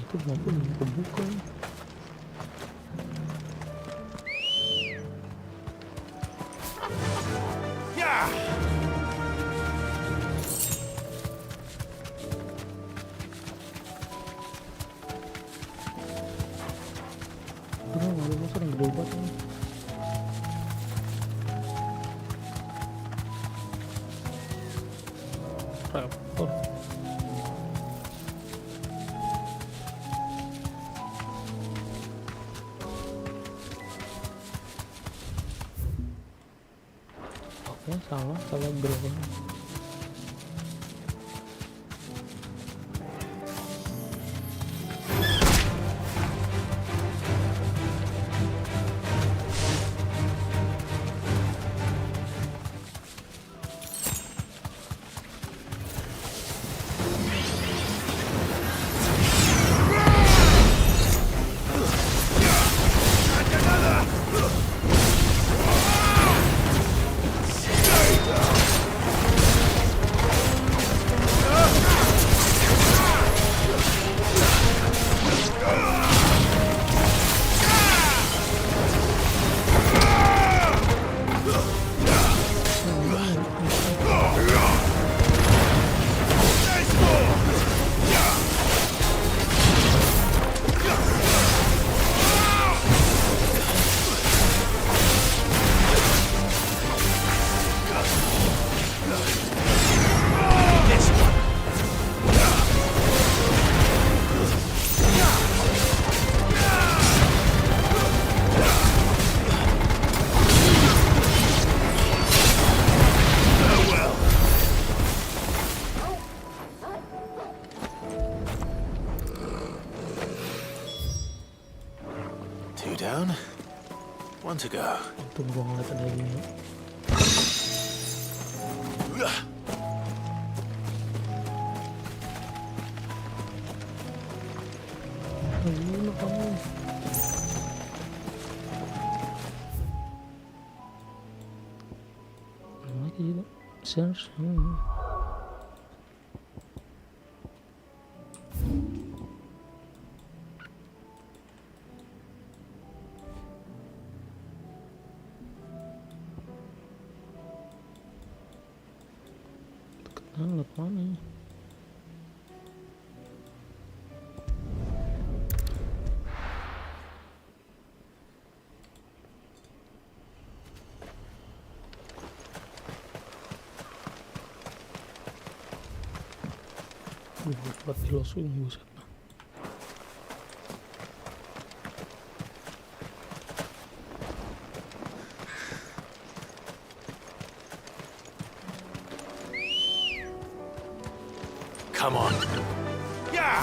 Itu belum kebuka. Sering gede banget ini. Raptor. Oke, salah drone. Two down, one to go. Untung gua ngeliat ada ini. Ayo kamu. Lagi juga. Search. Lihat mana ya? Buat dilosung buset. Come on. Yeah!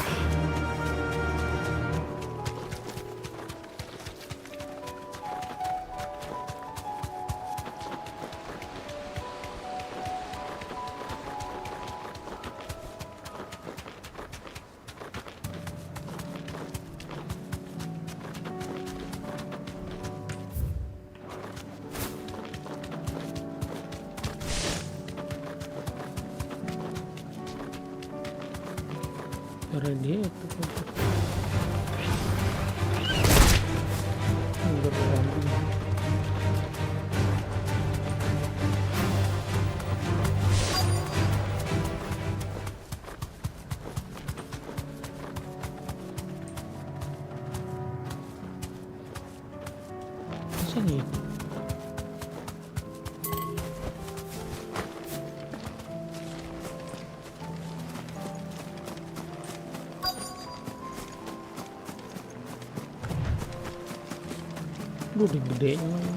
Karena dia itu udah berlalu. Sini. Udah gedenya lagi.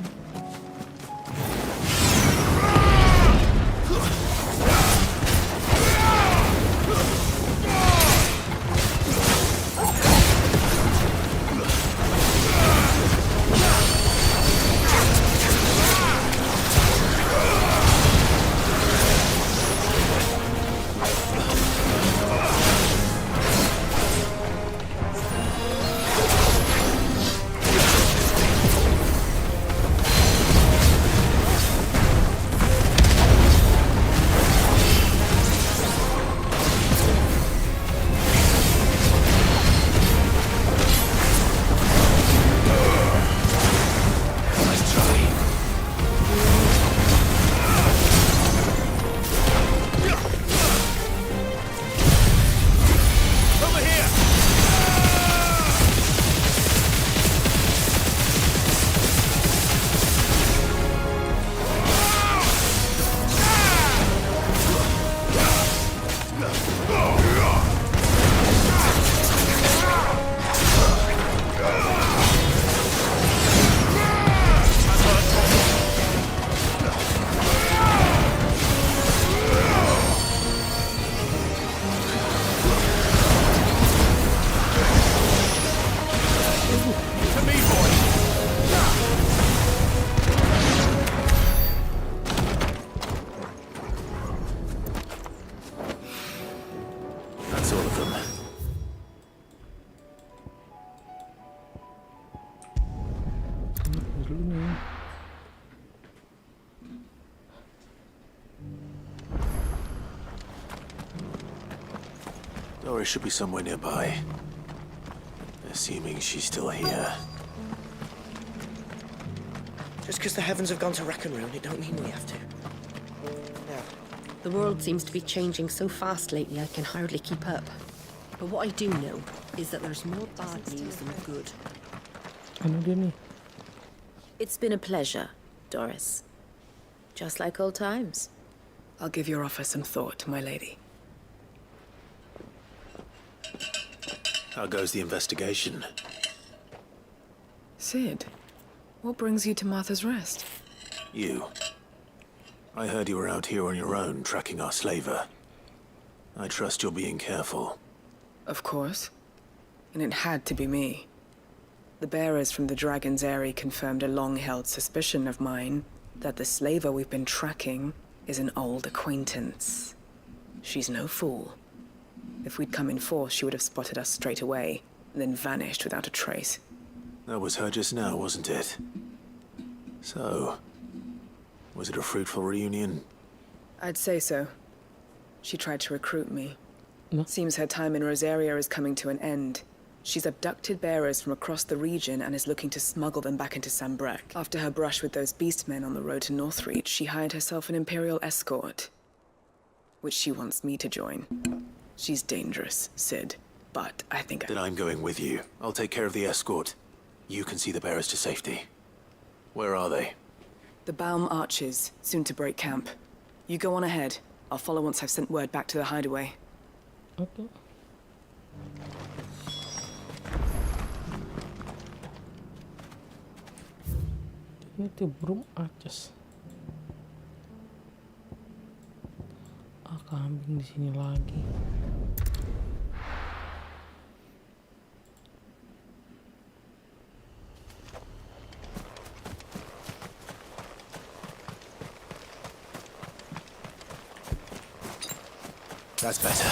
Doris should be somewhere nearby. Assuming she's still here. Just because the heavens have gone to rack and ruin, it don't mean we have to. Now, The world seems to be changing so fast lately I can hardly keep up. But what I do know is that there's more bad news than good. Ano din eh. It's been a pleasure, Doris. Just like old times. I'll give your offer some thought, my lady. How goes the investigation? Sid, what brings you to Martha's Rest? You. I heard you were out here on your own, tracking our slaver. I trust you're being careful. Of course. And it had to be me. The bearers from the Dragon's Eyrie confirmed a long-held suspicion of mine that the slaver we've been tracking is an old acquaintance. She's no fool. If we'd come in force, she would have spotted us straight away, and then vanished without a trace. That was her just now, wasn't it? So, was it a fruitful reunion? I'd say so. She tried to recruit me. Seems her time in Rosaria is coming to an end. She's abducted bearers from across the region and is looking to smuggle them back into Sambrek. After her brush with those beastmen on the road to Northreach, she hired herself an Imperial escort, which she wants me to join. She's dangerous, Sid, but I think Then I'm going with you. I'll take care of the escort. You can see the bearers to safety. Where are they? The Baum Archers, soon to break camp. You go on ahead. I'll follow once I've sent word back to the hideaway. Okay. Ini tuh burung acas. Kambing di sini lagi. That's better.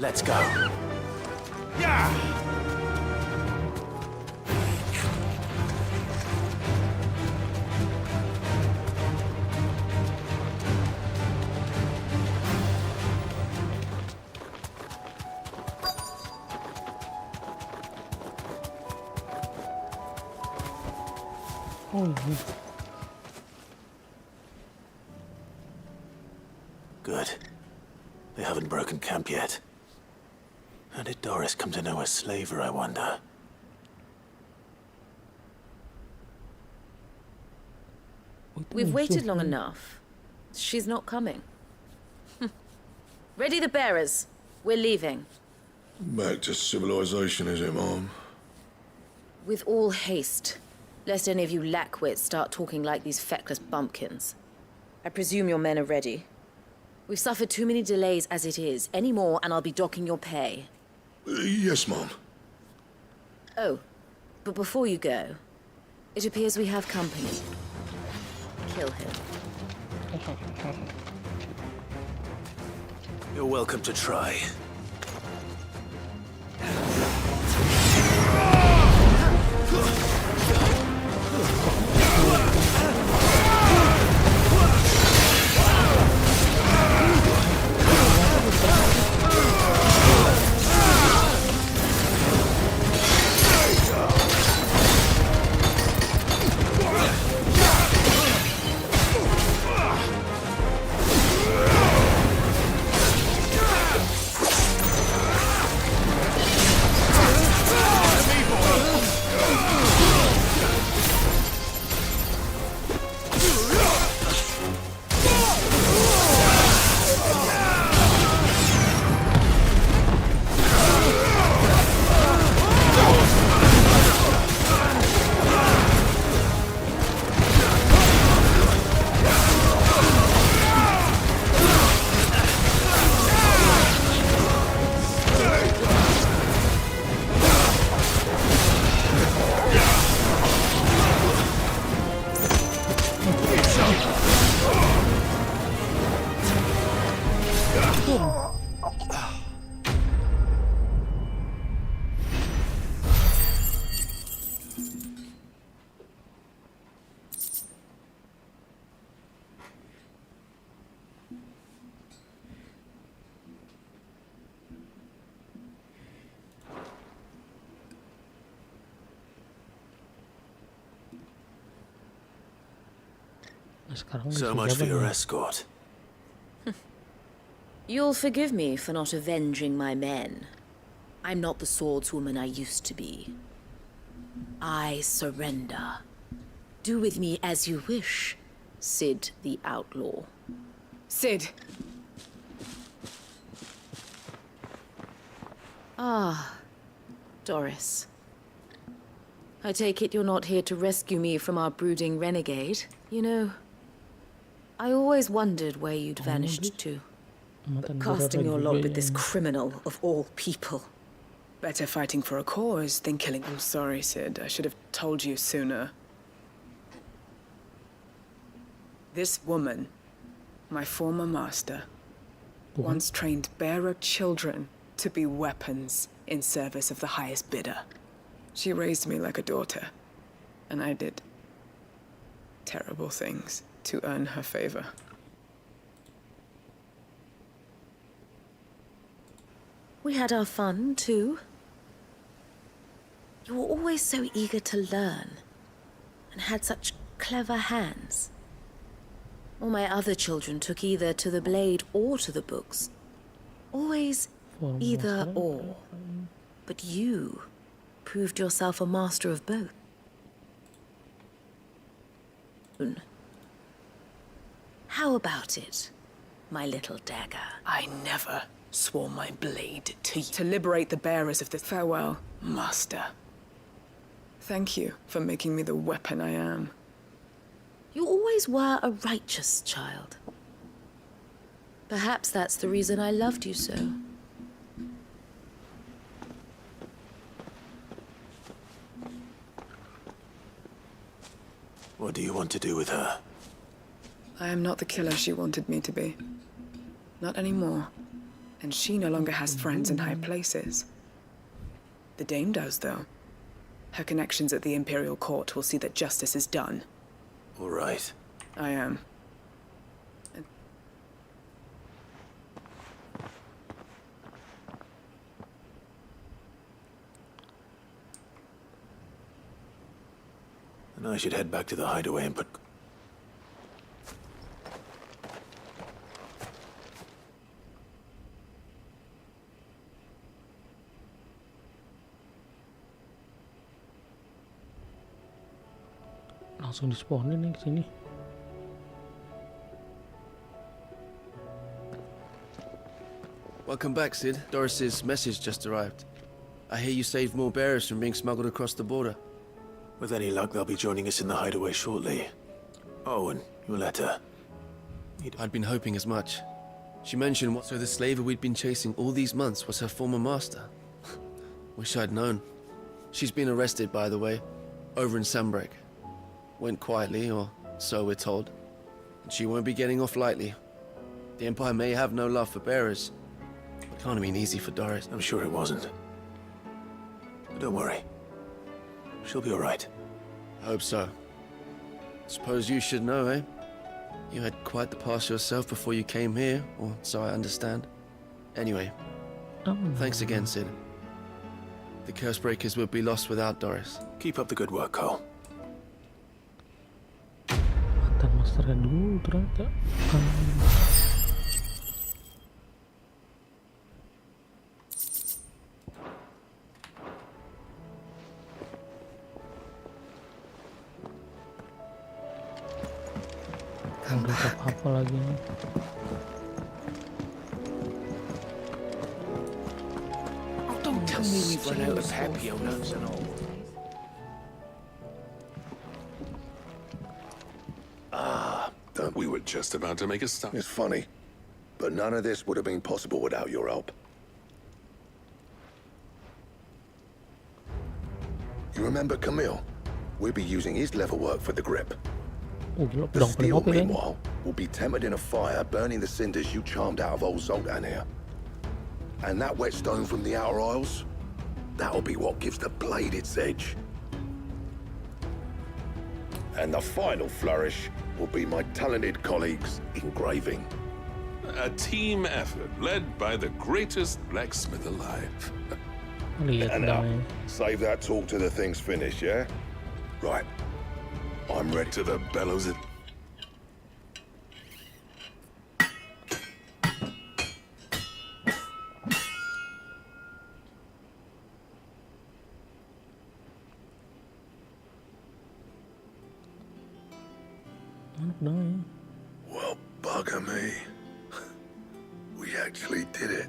Let's go. Yeah! Oh, Good. They haven't broken camp yet. How did Doris come to know a slaver, I wonder? We've waited long enough. She's not coming. Ready the bearers. We're leaving. Back to civilization, is it, Mom? With all haste. Lest any of you lackwits start talking like these feckless bumpkins. I presume your men are ready. We've suffered too many delays as it is. Any more and I'll be docking your pay. Yes, Mom. Oh, but before you go, it appears we have company. Kill him. You're welcome to try. So much for your escort. You'll forgive me for not avenging my men. I'm not the swordswoman I used to be. I surrender. Do with me as you wish, Sid the Outlaw. Sid! Ah, Doris. I take it you're not here to rescue me from our brooding renegade. You know, I always wondered where you'd vanished to. But casting your lot with this criminal of all people. Better fighting for a cause than killing. I'm sorry, Sid. I should have told you sooner. This woman, my former master, once trained bearer children to be weapons in service of the highest bidder. She raised me like a daughter, and I did terrible things to earn her favor. We had our fun, too. You were always so eager to learn, and had such clever hands. All my other children took either to the blade or to the books. Always either or. But you proved yourself a master of both. How about it, my little dagger? I never swore my blade to you. To liberate the bearers of this. Farewell, master. Thank you for making me the weapon I am. You always were a righteous child. Perhaps that's the reason I loved you so. What do you want to do with her? I am not the killer she wanted me to be. Not anymore. And she no longer has friends in high places. The Dame does, though. Her connections at the Imperial Court will see that justice is done. All right. I am. And I should head back to the hideaway and put... Langsung di-spawnin nih kesini. Welcome back, Sid. Doris's message just arrived. I hear you saved more bearers from being smuggled across the border. With any luck, they'll be joining us in the hideaway shortly. Oh, and your letter. I'd been hoping as much. She mentioned what... So the slaver we'd been chasing all these months was her former master. Wish I'd known. She's been arrested, by the way, over in Sunbreak. Went quietly, or so we're told. And she won't be getting off lightly. The Empire may have no love for bearers. It can't have been easy for Doris. I'm sure it wasn't. But don't worry. She'll be all right. I hope so. Suppose you should know, eh? You had quite the past yourself before you came here, or so I understand. Anyway, thanks again, Sid. The Cursebreakers would be lost without Doris. Keep up the good work, Cole. Mantan masternya dulu ternyata. Apa lagi nih? Oh, don't tell me we've run out of Papio notes and all. We were just about to make a start. It's funny, but none of this would have been possible without your help. You remember Camille? We'll be using his level work for the grip. The steel, meanwhile, will be tempered in a fire, burning the cinders you charmed out of old Zoltan here. And that whetstone from the Outer Isles, that'll be what gives the blade its edge. And the final flourish will be my talented colleagues' engraving. A team effort led by the greatest blacksmith alive. And now, save that talk till the thing's finished, yeah? Right. I'm ready. To the bellows. pedang ya. Well, bugger me. We actually did it.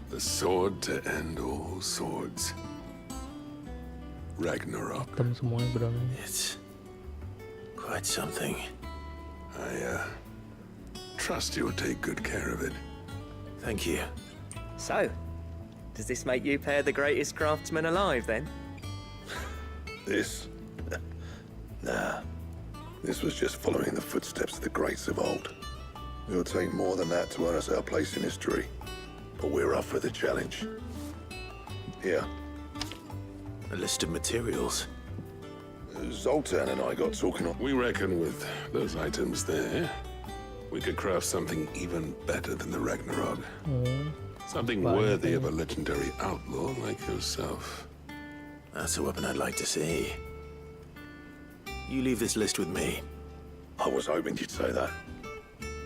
The sword to end all swords. Ragnarok. Hitam semuanya pedangnya. It's quite something. I trust you'll take good care of it. Thank you. So, does this make you pair the greatest craftsman alive, then? This? Nah. This was just following the footsteps of the greats of old. It'll take more than that to earn us our place in history. But we're up for the challenge. Here. A list of materials. Zoltan and I got talking on... We reckon with those items there, we could craft something even better than the Ragnarok. Something worthy of a legendary outlaw like yourself. That's a weapon I'd like to see. You leave this list with me. I was hoping you'd say that.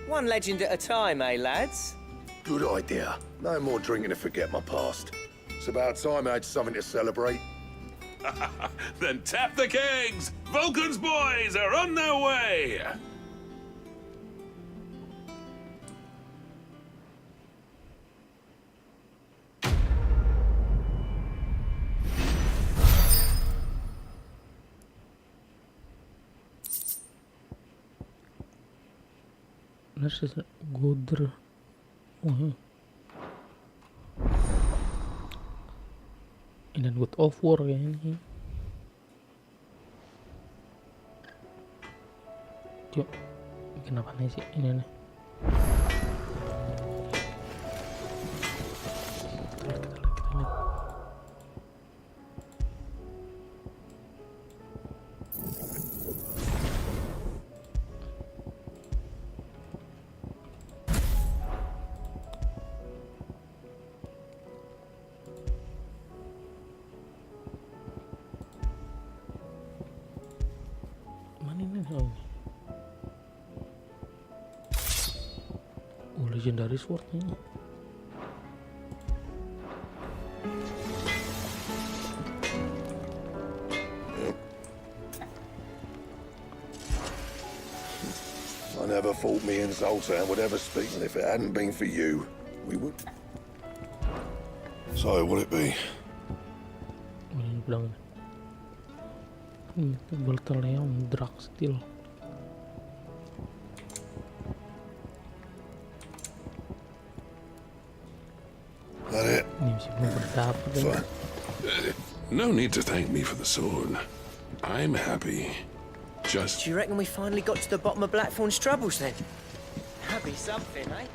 One legend at a time, eh, lads? Good idea. No more drinking to forget my past. It's about time I had something to celebrate. Then tap the kegs! Vulcan's boys are on their way! This is a good. Ini good of war kayaknya. Yuk, bikin apa nih sih ini nih? Kita lihat. Legendary swordnya. I never thought me and Zoltan would ever speak, and if it hadn't been for you, we would. So, what'd it be? Ini pedang. Berteleon drag steel. That it? Fine. No need to thank me for the sword. I'm happy. Just... Do you reckon we finally got to the bottom of Blackthorn's troubles, then? That'd be something, eh?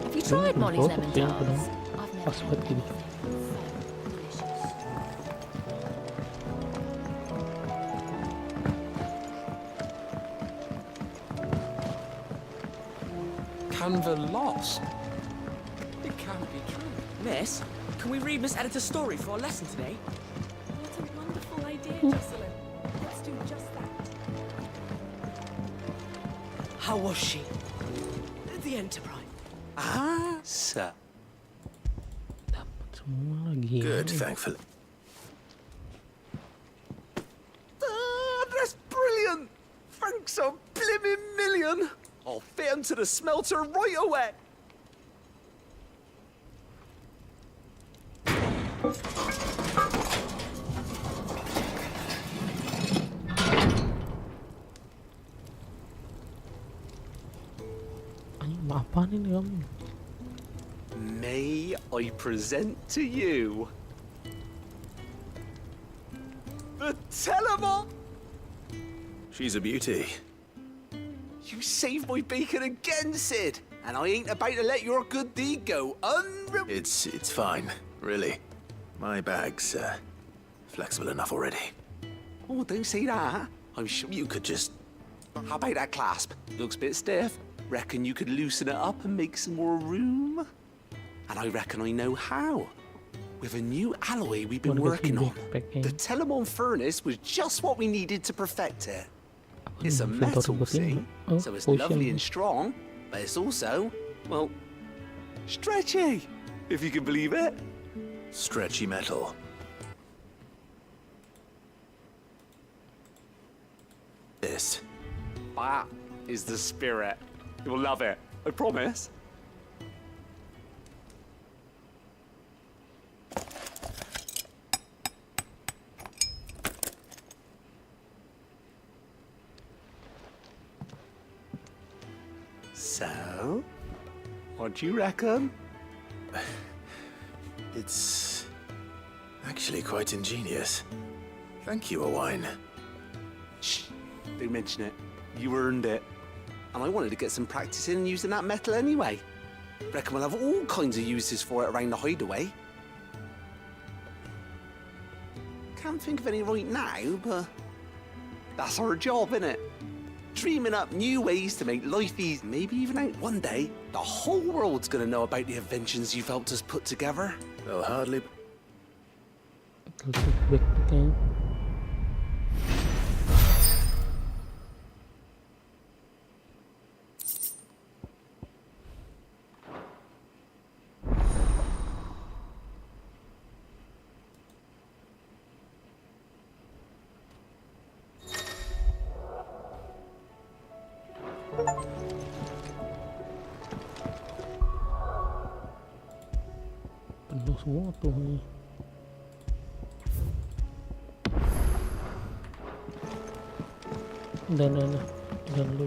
Have you tried Molly's lemon tarts? Pas banget gini. Canva lost. It can't be true. Miss, can we read Miss Editor's story for our lesson today? What a wonderful idea, Jocelyn. Let's do just that. How was she? The Enterprise. Ah, sir. Semua lagi. Good, thankfully. That's brilliant! Thanks a blimmin' million! I'll fit 'em to the smelter right away! Apa nih kamu? May I present to you the Telemon? She's a beauty. You saved my beacon again, Sid, and I ain't about to let your good deed go It's fine, really. My bag's flexible enough already. Oh, don't say that. I'm sure you could just... How about that clasp? Looks a bit stiff. Reckon you could loosen it up and make some more room? And I reckon I know how. With a new alloy we've been working on. The Telemon furnace was just what we needed to perfect it. It's a metal, see? So it's lovely and strong, but it's also, well, stretchy. if you can believe it. Stretchy metal. This. That is the spirit. You'll love it. I promise. So, what do you reckon? It's actually quite ingenious. Thank you, Owain. Shh, don't mention it. You earned it. And I wanted to get some practice in using that metal anyway. Reckon we'll have all kinds of uses for it around the hideaway. Can't think of any right now, but that's our job, innit? Dreaming up new ways to make life easy. Maybe even out one day, the whole world's gonna know about the inventions you've helped us put together. They'll hardly... Penuh semua tuh nih. Dan lu